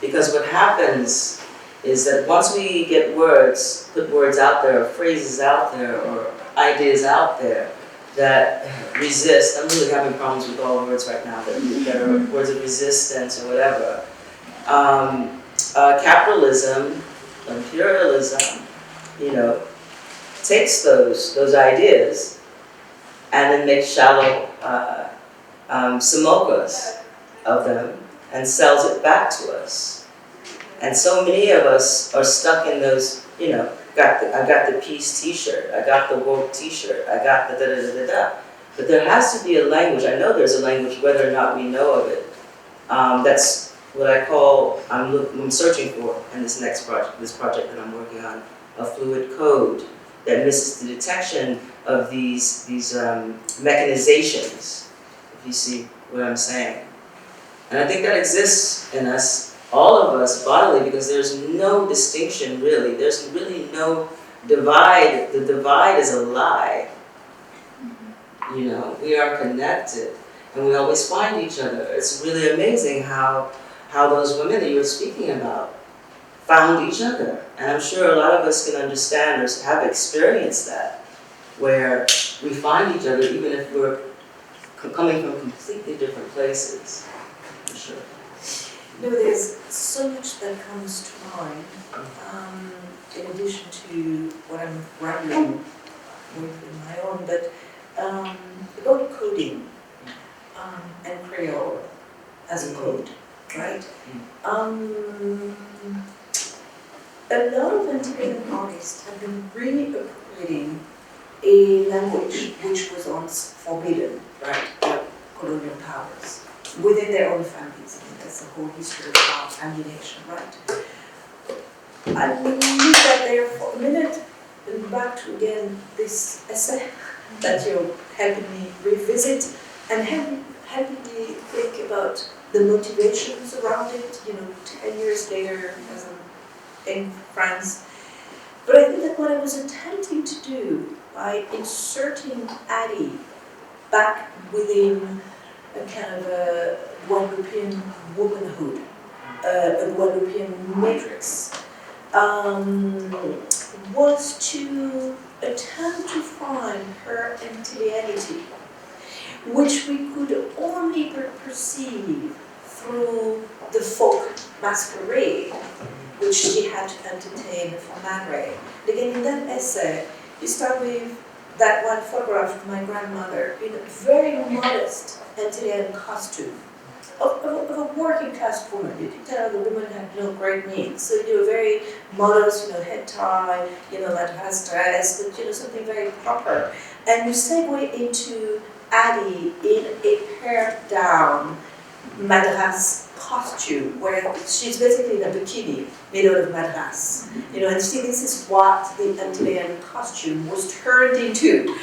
Because what happens is that once we get words, put words out there, or phrases out there, or ideas out there that resist, I'm really having problems with all words right now that are words of resistance or whatever. Capitalism, imperialism, takes those ideas and then makes shallow samocas of them and sells it back to us. And so many of us are stuck in those, I got the peace t-shirt, I got the woke t-shirt, I got the da-da-da-da-da. But there has to be a language, I know there's a language whether or not we know of it. That's what I call, I'm searching for in this project that I'm working on, a fluid code that misses the detection of these mechanizations, if you see what I'm saying. And I think that exists in us, all of us bodily, because there's no distinction really. There's really no divide. The divide is a lie. We are connected and we always find each other. It's really amazing how those women that you were speaking about found each other. And I'm sure a lot of us can understand or have experienced that, where we find each other even if we're coming from completely different places. I'm sure. There's so much that comes to mind, in addition to what I'm writing with my own, but about coding and Creole as a code, right? A lot of Antillean artists have been reappropriating a language which was once forbidden, right, by colonial powers within their own families. I mean, that's the whole history of alienation, right? I leave that there for a minute and back to again this essay that you're helping me revisit and helping me think about the motivations around it, 10 years later as I'm in France. But I think that what I was attempting to do by inserting Addie back within a kind of a Guadeloupean womanhood, a Guadeloupean matrix, was to attempt to find her Antilleanity, which we could only perceive through the folk masquerade, which she had to entertain for Man Ray. Again, in that essay, you start with that one photograph of my grandmother in a very modest Antillean costume of a working class woman. You can tell the woman had no great means. So very modest, head tie, madras dress, but something very proper. And you segue into Addie in a pared down madras costume where she's basically in a bikini made out of madras. And see, this is what the Antillean costume was turned into.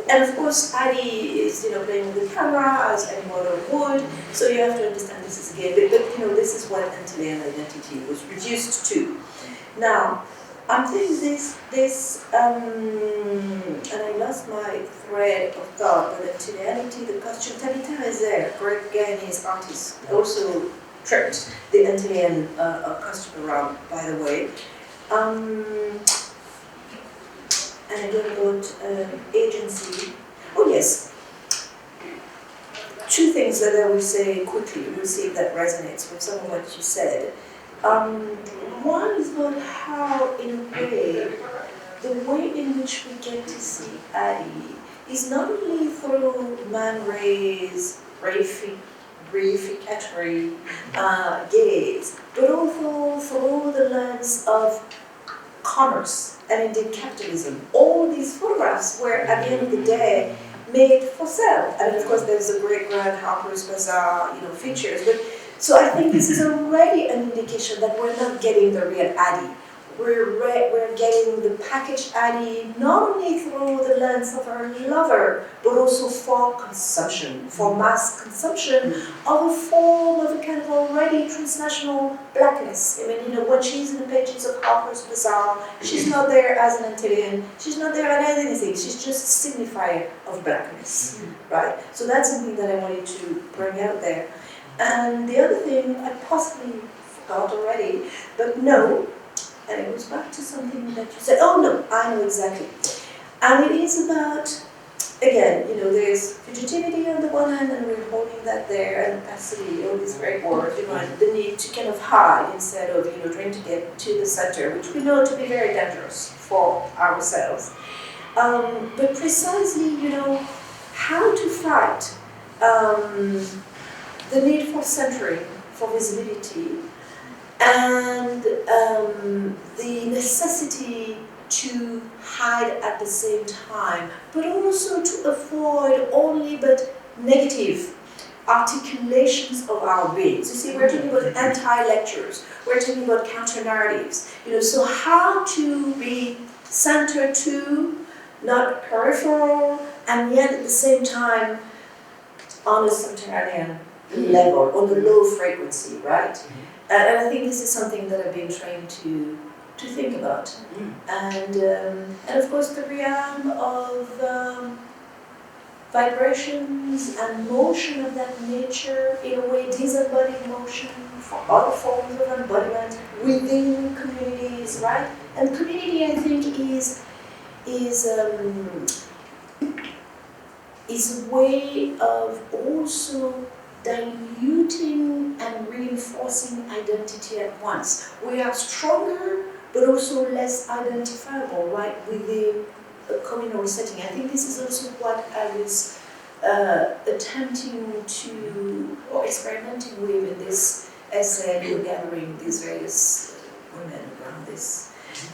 And of course Addie is playing with the camera as any model would, so you have to understand this is again, but this is what Antillean identity was reduced to. Now, I'm saying this, and I lost my thread of thought, but Antilleanity, the costume, Tabitha is there, Greg Gagney's artist, also tripped the Antillean costume around, by the way. And again about agency. Oh yes, two things that I will say quickly, we'll see if that resonates with some of what you said. One is about how, in a way, the way in which we get to see Addie is not only through Man Ray's reificatory gaze, but also through the lens of commerce and indeed capitalism. All these photographs were, at the end of the day, made for sale. And of course, there's the great grand Harper's Bazaar, features. But so I think this is already an indication that we're not getting the real Addie. We're getting the packaged Addie not only through the lens of her lover, but also for consumption, for mass consumption of a form of a kind of already transnational blackness. I mean, when she's in the pages of Harper's Bazaar, she's not there as an Antillean, she's not there as anything, she's just a signifier of blackness, right? So that's something that I wanted to bring out there. And the other thing, I possibly forgot already, but no, and it goes back to something that you said, oh no, I know exactly. And it is about, again, there's fugitivity on the one hand, and we're holding that there, and passivity, all these great words, and the need to kind of hide instead of, trying to get to the center, which we know to be very dangerous for ourselves. But precisely, how to fight the need for centering, for visibility, and the necessity to hide at the same time, but also to avoid only but negative articulations of our beings. You see, we're talking about anti-lectures, we're talking about counter-narratives, so how to be centered to, not peripheral, and yet at the same time on a subterranean level, on the low frequency, right? And I think this is something that I've been trained to think about. And of course the realm of vibrations and motion of that nature, in a way disembodied motion for other forms of embodiment within communities, right? And community, I think, is a way of also diluting and reinforcing identity at once. We are stronger, but also less identifiable, right, within a communal setting. I think this is also what I was attempting to, or experimenting with in this essay, gathering these various women around this,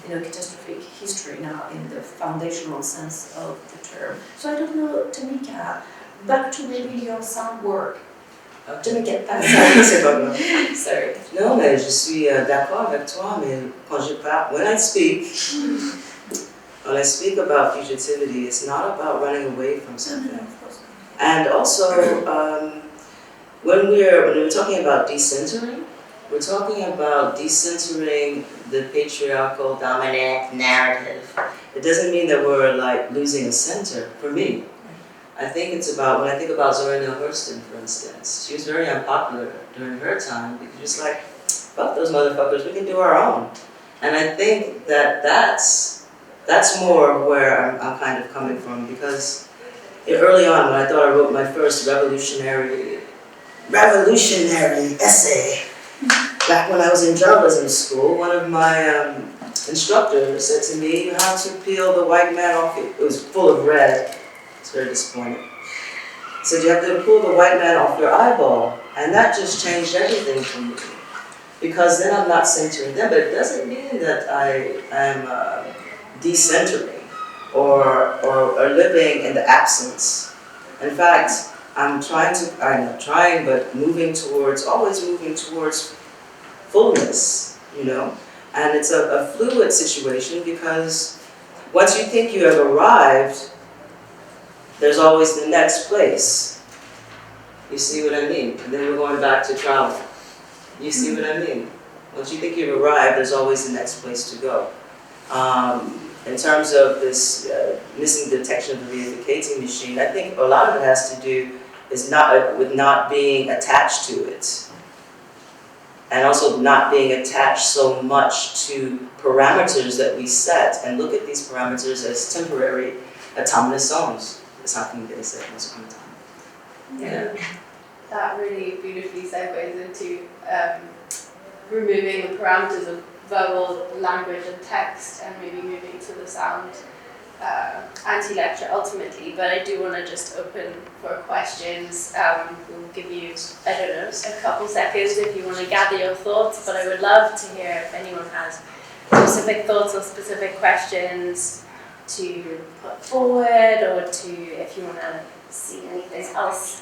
catastrophic history now in the foundational sense of the term. So I don't know, Jamika, back to maybe your sound work. Jamika, C'est pas grave. Sorry. Non, mais je suis d'accord avec toi, mais quand je parle, when I speak about fugitivity, it's not about running away from something. And also, when we're talking about decentering, we're talking about decentering the patriarchal dominant narrative. It doesn't mean that we're like losing a center, for me. I think it's about, when I think about Zora Neale Hurston, for instance, she was very unpopular during her time because she was like, fuck those motherfuckers, we can do our own. And I think that that's more where I'm kind of coming from, because early on when I thought I wrote my first revolutionary essay, back when I was in journalism school, one of my instructors said to me, you have to peel the white man off it. It was full of red. It's very disappointing. He said, you have to pull the white man off your eyeball. And that just changed everything for me. Because then I'm not centering them, but it doesn't mean that I am decentering or living in the absence. In fact, I'm not trying, but always moving towards fullness, you know? And it's a fluid situation, because once you think you have arrived, there's always the next place. You see what I mean? And then we're going back to travel. You see what I mean? Once you think you've arrived, there's always the next place to go. In terms of this missing detection of the reificating machine, I think a lot of it has to do with not being attached to it. And also not being attached so much to parameters that we set, and look at these parameters as temporary autonomous zones. It's not going to get a second time. Yeah. That really beautifully segues into removing the parameters of verbal language and text, and maybe moving to the sound anti-lecture ultimately. But I do want to just open for questions. We'll give you, I don't know, a couple seconds if you want to gather your thoughts, but I would love to hear if anyone has specific thoughts or specific questions to put forward, or if you want to see anything else.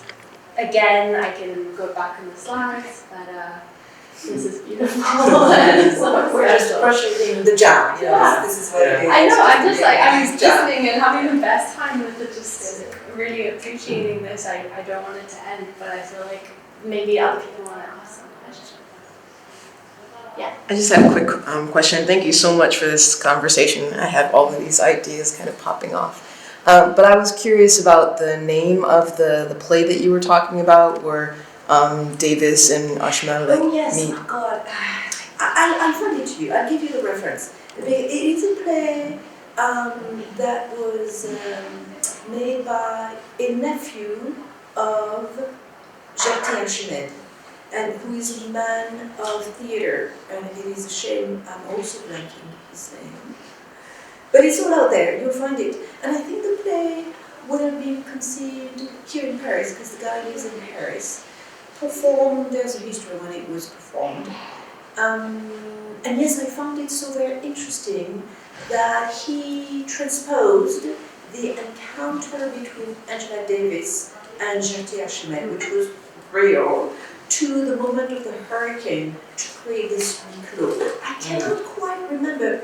Again, I can go back in the slides, but this is beautiful. We're just appreciating the jam. Yeah. This is what it is. I know, I'm listening and having the best time with it, just really appreciating this. I don't want it to end, but I feel like maybe other people want to ask some questions. Yeah. I just have a quick question. Thank you so much for this conversation. I have all of these ideas kind of popping off. But I was curious about the name of the play that you were talking about, where Davis and Ashma Oh yes, meet. oh God. I'll send it to you. I'll give you the reference. It is a play that was made by a nephew of Jamika Ajalon, and who is a man of theatre, and it is a shame I'm also blanking his name. But it's all out there, you'll find it. And I think the play would have been conceived here in Paris, because the guy lives in Paris. Performed, there's a history when it was performed. And yes, I found it so very interesting that he transposed the encounter between Angela Davis and Jamika Ajalon, which was real, to the moment of the hurricane, to create this huis clos. I cannot quite remember.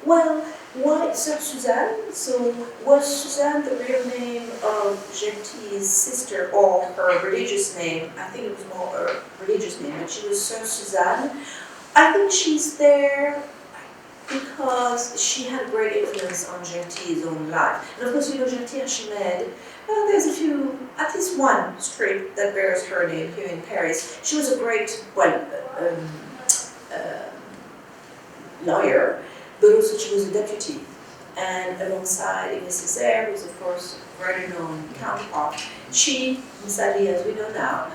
Well, why Sir Suzanne? So was Suzanne the real name of Jamika's sister, or her religious name? I think it was more her religious name, but she was Sir Suzanne. I think she's there because she had a great influence on Jamika's own life. And of course, you know, Jamika Ajalon, there's at least one street that bears her name here in Paris. She was a great, lawyer, but also she was a deputy. And alongside Ines Césaire, who's of course a very known counterpart, she, sadly as we know now,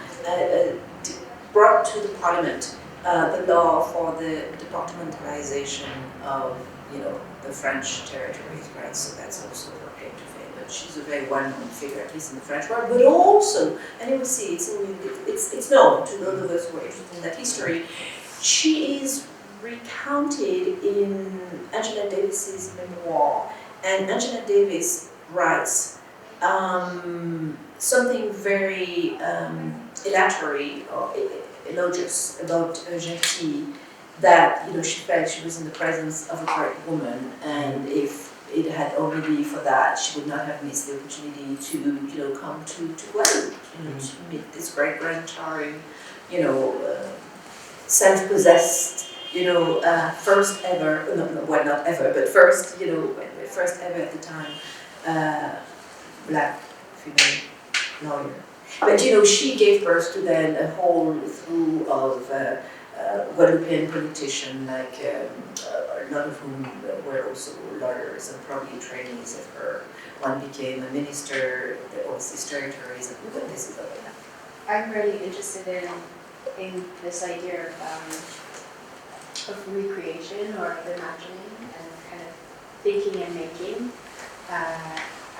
brought to the Parliament the law for the departmentalization of, the French territories, right? So that's also her claim to fame. But she's a very well-known figure, at least in the French world. But also, and you will see, it's known to those of us who are interested in that history. She is recounted in Angela Davis's memoir, and Angela Davis writes something very elatorary or elogious about Gentil, that she felt she was in the presence of a great woman, and if it had only been for that, she would not have missed the opportunity to come to Guadeloupe, to meet this great grand towering, self-possessed, first ever, well not ever, but first, first ever at the time, black female lawyer. But she gave birth to then a whole slew of Guadeloupean politicians, like a lot of whom were also lawyers and probably trainees of her. One became a minister of these territories, and this is all that. I'm really interested in this idea of recreation or of imagining and kind of thinking and making.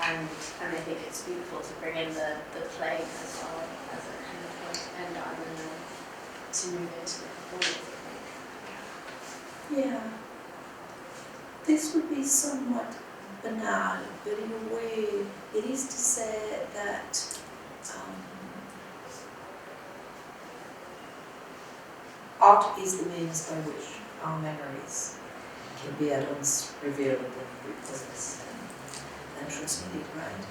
And I think it's beautiful to bring in the play as well as a kind of end on and then to move into the performance, I think. Yeah. This would be somewhat banal, but in a way it is to say that art is the means by which our memories can be at once revealed and repossessed and transmitted, right?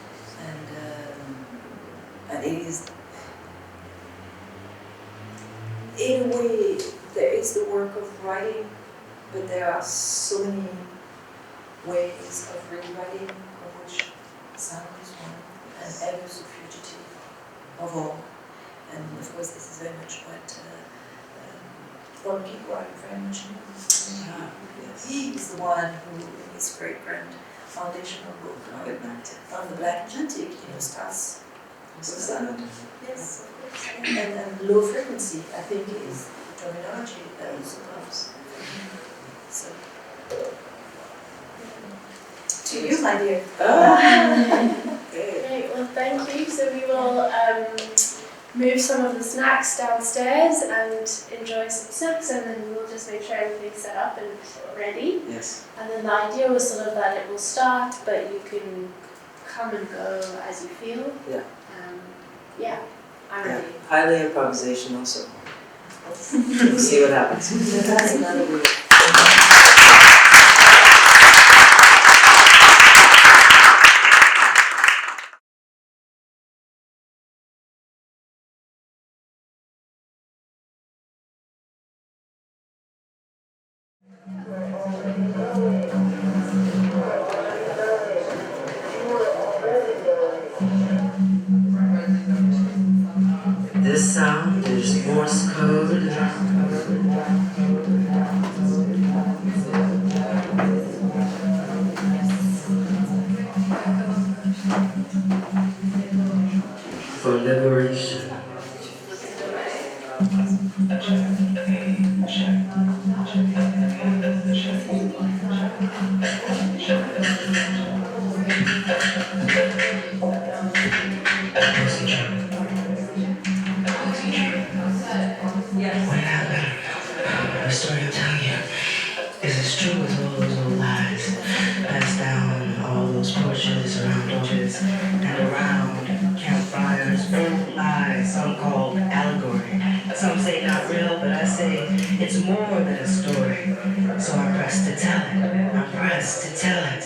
And it is, in a way, there is the work of writing, but there are so many ways of rewriting, of which sound is one, and ever so fugitive of all. And of course, this is very much what Ron Keithwater very much knows. He is the one who, in his great grand foundational book on the Black Atlantic, starts with sound. Yes, of course. And low frequency, I think, is the terminology that also comes. So, to you, my dear. Great, well, thank you. So we will move some of the snacks downstairs and enjoy some snacks, and then we'll just make sure everything's set up and ready. Yes. And then the idea was sort of that it will start, but you can come and go as you feel. Yeah. I'm ready. Highly improvisational, so we'll see what happens. That's another word. This sound is Morse code. For liberation. The story I'm telling you is as true as all those old lies passed down, all those porches around orchards and around campfires, old lies, some called allegory. Some say not real, but I say it's more than a story. So I'm pressed to tell it. I'm pressed to tell it.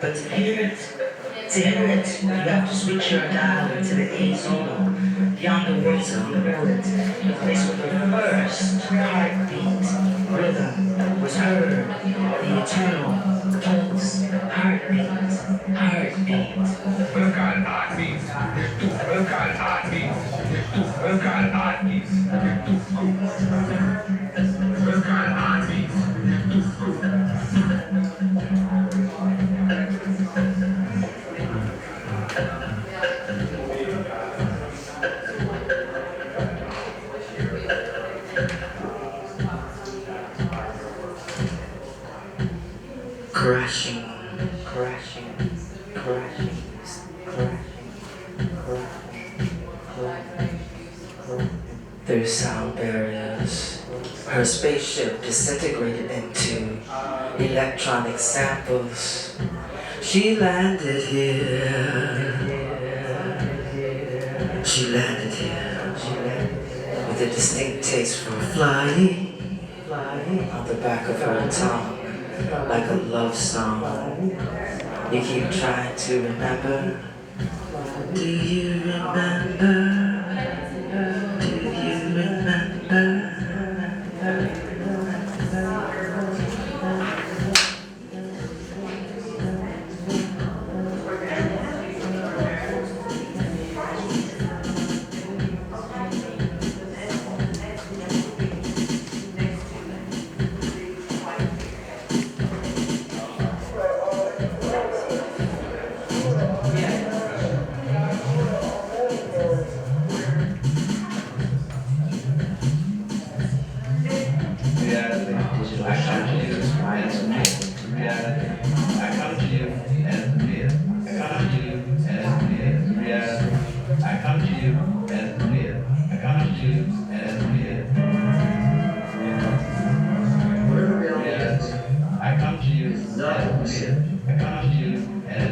But to hear it, you have to switch your dial into the A zone. Yonder world's on the bullet, the place where the first heartbeat rhythm was heard, the eternal pulse, heartbeat. Crashing. There's sound barriers. Her spaceship disintegrated into electronic samples. She landed here. She landed here. with a distinct taste for flying on the back of her tongue, like a love song. You keep trying to remember. Do you remember? Do you remember?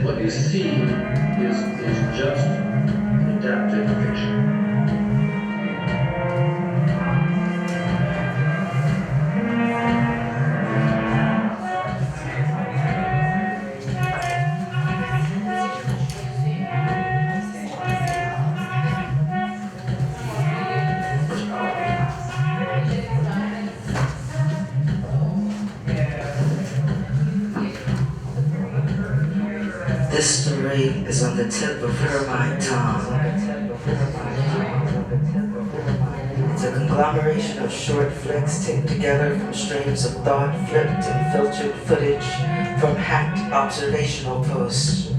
What you see is just adaptive fiction. This story is on the tip of her mind tongue. It's a conglomeration of short flicks taped together from streams of thought, flipped and filtered footage from hacked observational posts.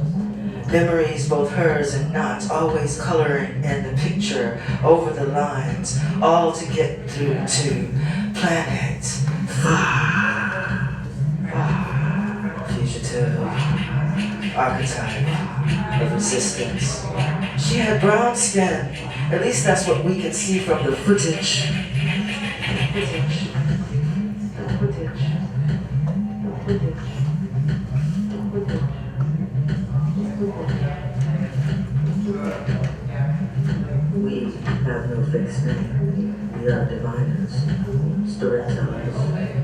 Memories, both hers and not, always coloring in the picture over the lines, all to get through to planet far, far, fugitive. Archetype of resistance. She had brown skin. At least that's what we can see from the footage. We have no fixed name. We are diviners, storytellers,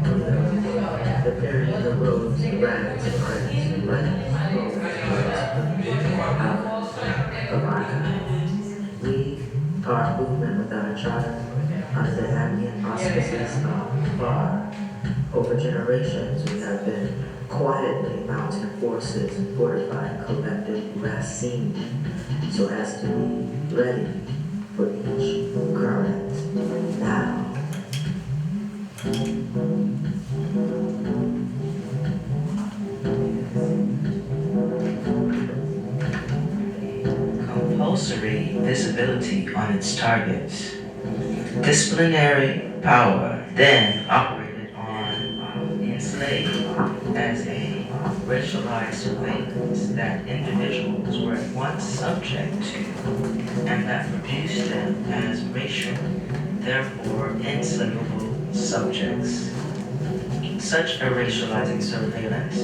heroes, the parent of the roads, rags, and artists, writers, of archive. We are a movement without a charter, under the ambient auspices of far. Over generations, we have been quietly mounting forces and fortifying collective racine, so as to be ready for each current now. Compulsory visibility on its targets. Disciplinary power then operated on enslaved as a racialized surveillance that individuals were at once subject to, and that produced them as racial, therefore enslavable subjects. Such a racializing surveillance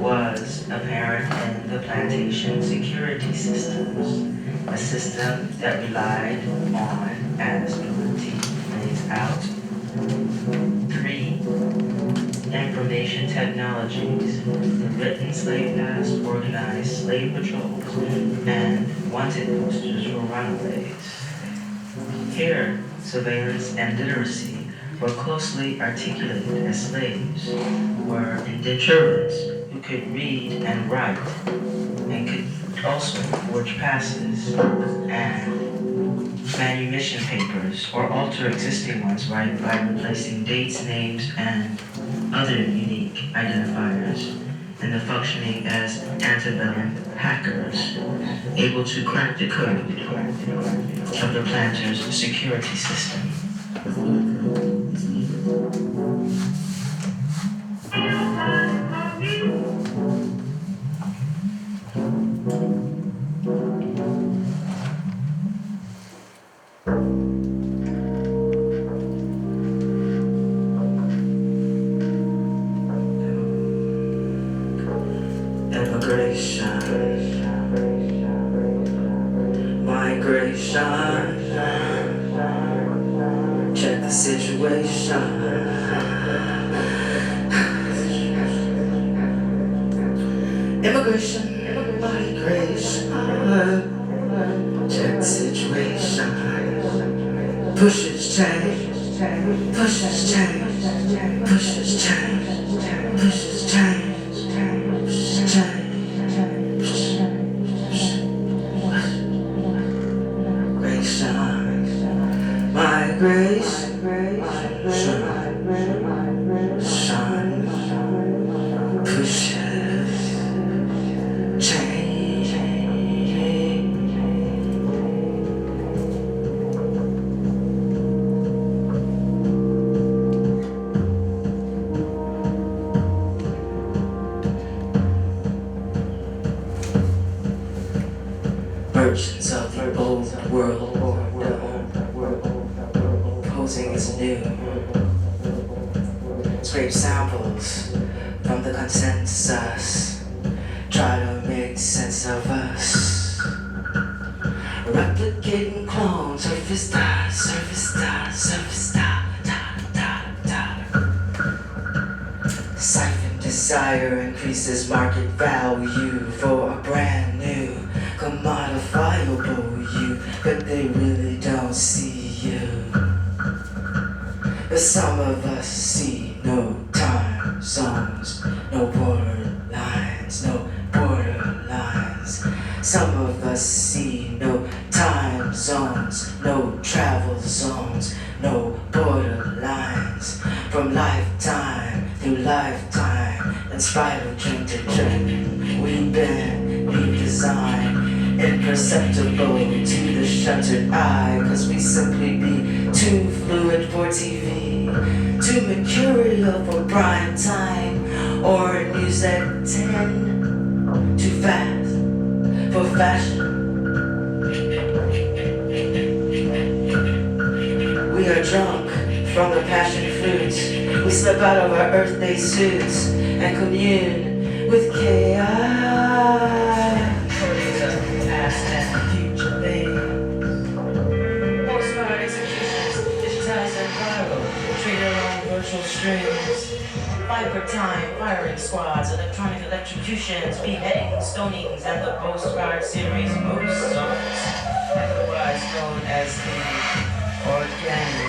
was apparent in the plantation security systems, a system that relied on, as Dorothy lays out, 3 information technologies: the written slave past, organized slave patrols, and wanted posters for runaways. Here, surveillance and literacy were closely articulated as slaves were indentureds who could read and write and could also forge passes and manumission papers or alter existing ones by replacing dates, names, and other unique identifiers, and the functioning as antebellum hackers, able to crack the code of the planter's security system. Migration. migration, check situation, pushes change, pushes change, pushes change, pushes change, pushes change. Migration, shine, pushes change. Versions of the old world order posing as new. Scrape samples from the consensus, try to make sense of us. Replicating clones, surface style, surface style, surface style, da. Siphon desire increases market value for a brand new commodifiable you, but they really don't see you. But some of us see no time zones, no borderlines, no borderlines. Some of us see no time zones, no travel zones, no borderlines. From lifetime through lifetime, in spite of trend to trend, we've been redesigned, imperceptible to the shuttered eye, cause we simply be too fluid for TV, too mercurial for prime time, or news at 10, too fast for fashion. We are drunk from the passion fruits. We slip out of our Earth Day suits and commune with chaos. Past and future things. Postcard executions, digitized and viral. Treated on virtual strings. Viper time, firing squads, electronic electrocutions, beheadings, stonings, and the postcard series most songs, otherwise known as the organic.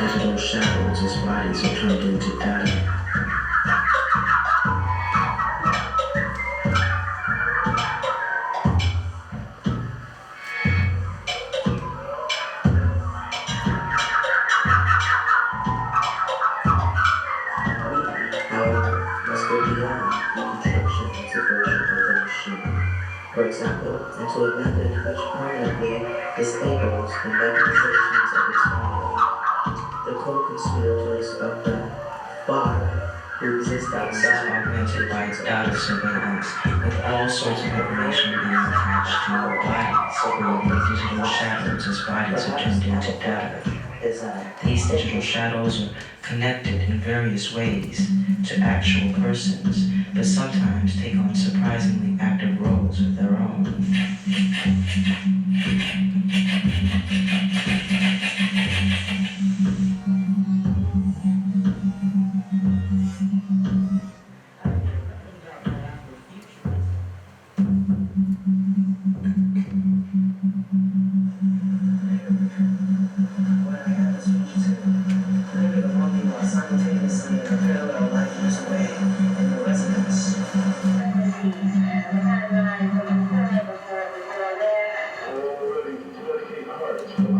Digital shadows as bodies are turned into data. However, let's go beyond reconstruction into version of the machine. For example, into a method which permanently disables the mechanizations of its father. The co-conspirators of the father who exist outside Augmented by data surveillance, with all sorts of information being attached to our bodies, with digital shadows as bodies are turned into data. These digital shadows are connected in various ways to actual persons, but sometimes take on surprisingly active roles of their own. Already to dedicate hearts.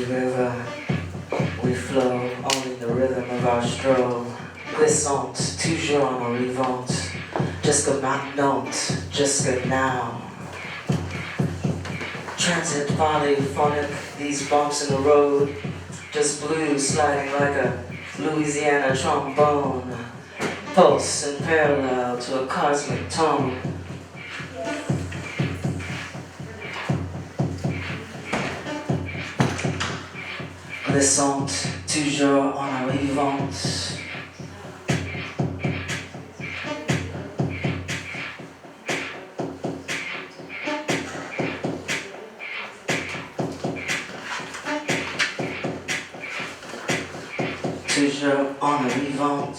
river, we flow only the rhythm of our stroll. Glissant, toujours en arrivant, jusqu'à maintenant, jusqu'à now. Transit, polyphonic, these bumps in the road, just blues sliding like a Louisiana trombone, pulse in parallel to a cosmic tone. Glissant, toujours en arrivant. Toujours en arrivant.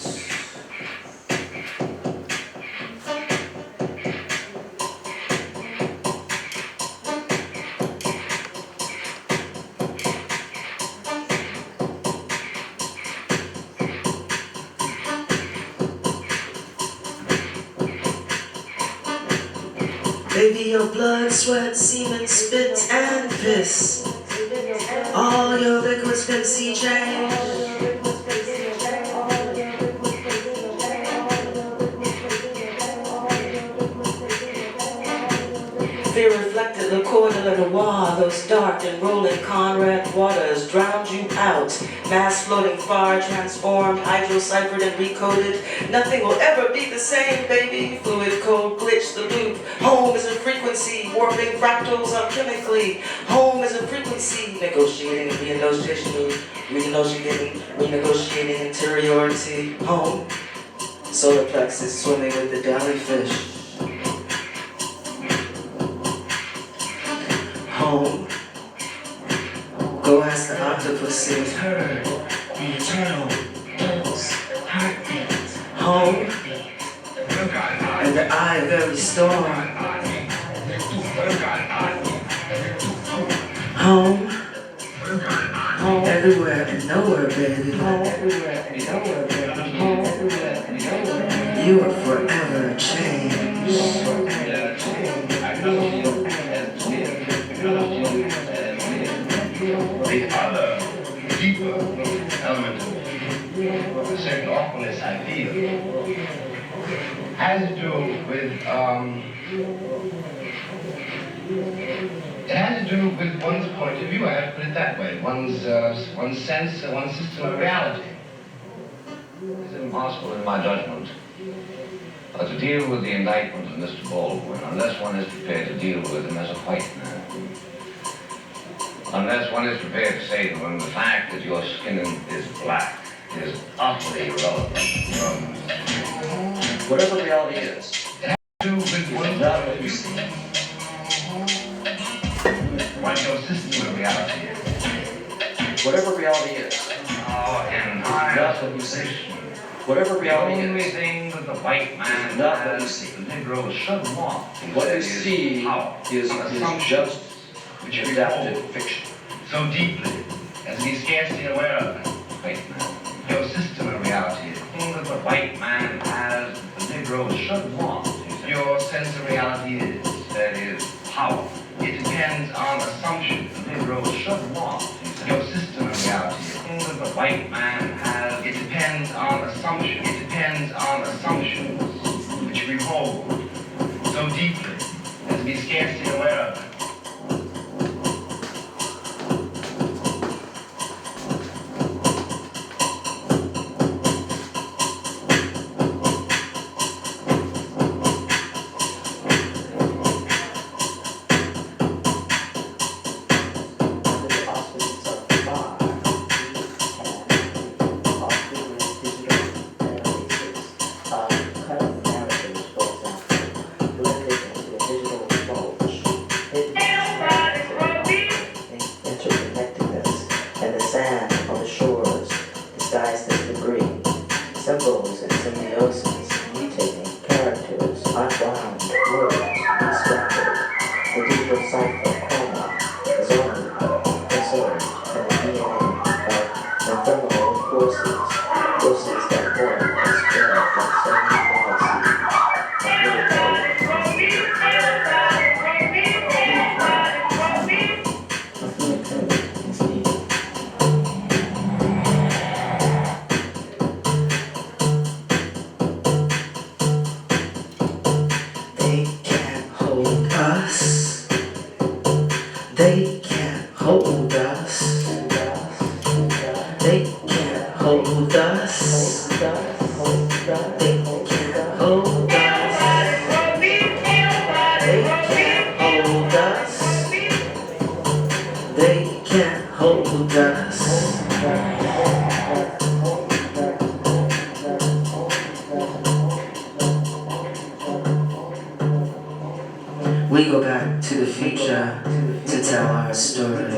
Baby, your blood, sweat, semen, spit, and piss. All your liquids been sea change. Fear reflected the court de la Loire, those dark and rolling Conrad waters drowned you out. Mass floating far, transformed, hydro-ciphered and recoded. Nothing will ever be the same, baby. Fluid code, glitch the loop. Home is a frequency, warping fractals alchemically. Home is a frequency, negotiating and renegotiating interiority. Home, solar plexus swimming with the jellyfish. Home. Go ask the octopus if it's heard the eternal pulse, heartbeat. Home. And the eye of every storm. Home. Home. Everywhere and nowhere, baby. Home. Everywhere and nowhere, baby. Home. Everywhere and nowhere. You are forever changed. The other, deeper element of a certain awfulness I feel has to do with it has to do with one's point of view. I have to put it that way. One's sense, one's system of reality. It's impossible, in my judgment, to deal with the indictment of Mr. Baldwin unless one is prepared to deal with him as a white man. Unless one is prepared to say to him, the fact that your skin is black is utterly irrelevant from whatever reality is. It has to do with one's Not what you see. what your system of reality is. Whatever reality is. Our entire Not what you see. civilization. Whatever reality The only is. thing that the white man Not what you has, see. the Negro should want. What you is see power, is assumption, just which we adapted hold fiction. so deeply as to be scarcely aware of it, white man. Your system of reality is the thing that the white man has, the Negro should want. Your sense of reality is, that is, power. It depends on assumption, the Negro should want. Your system of reality is the thing that the white man has, it depends on assumption. It depends on assumptions, which we hold so deeply as to be scarcely aware of it. His hold us. They can't hold us. They can't hold us. They can't hold us. They can't hold us. We go back to the future to tell our stories.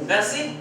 Merci.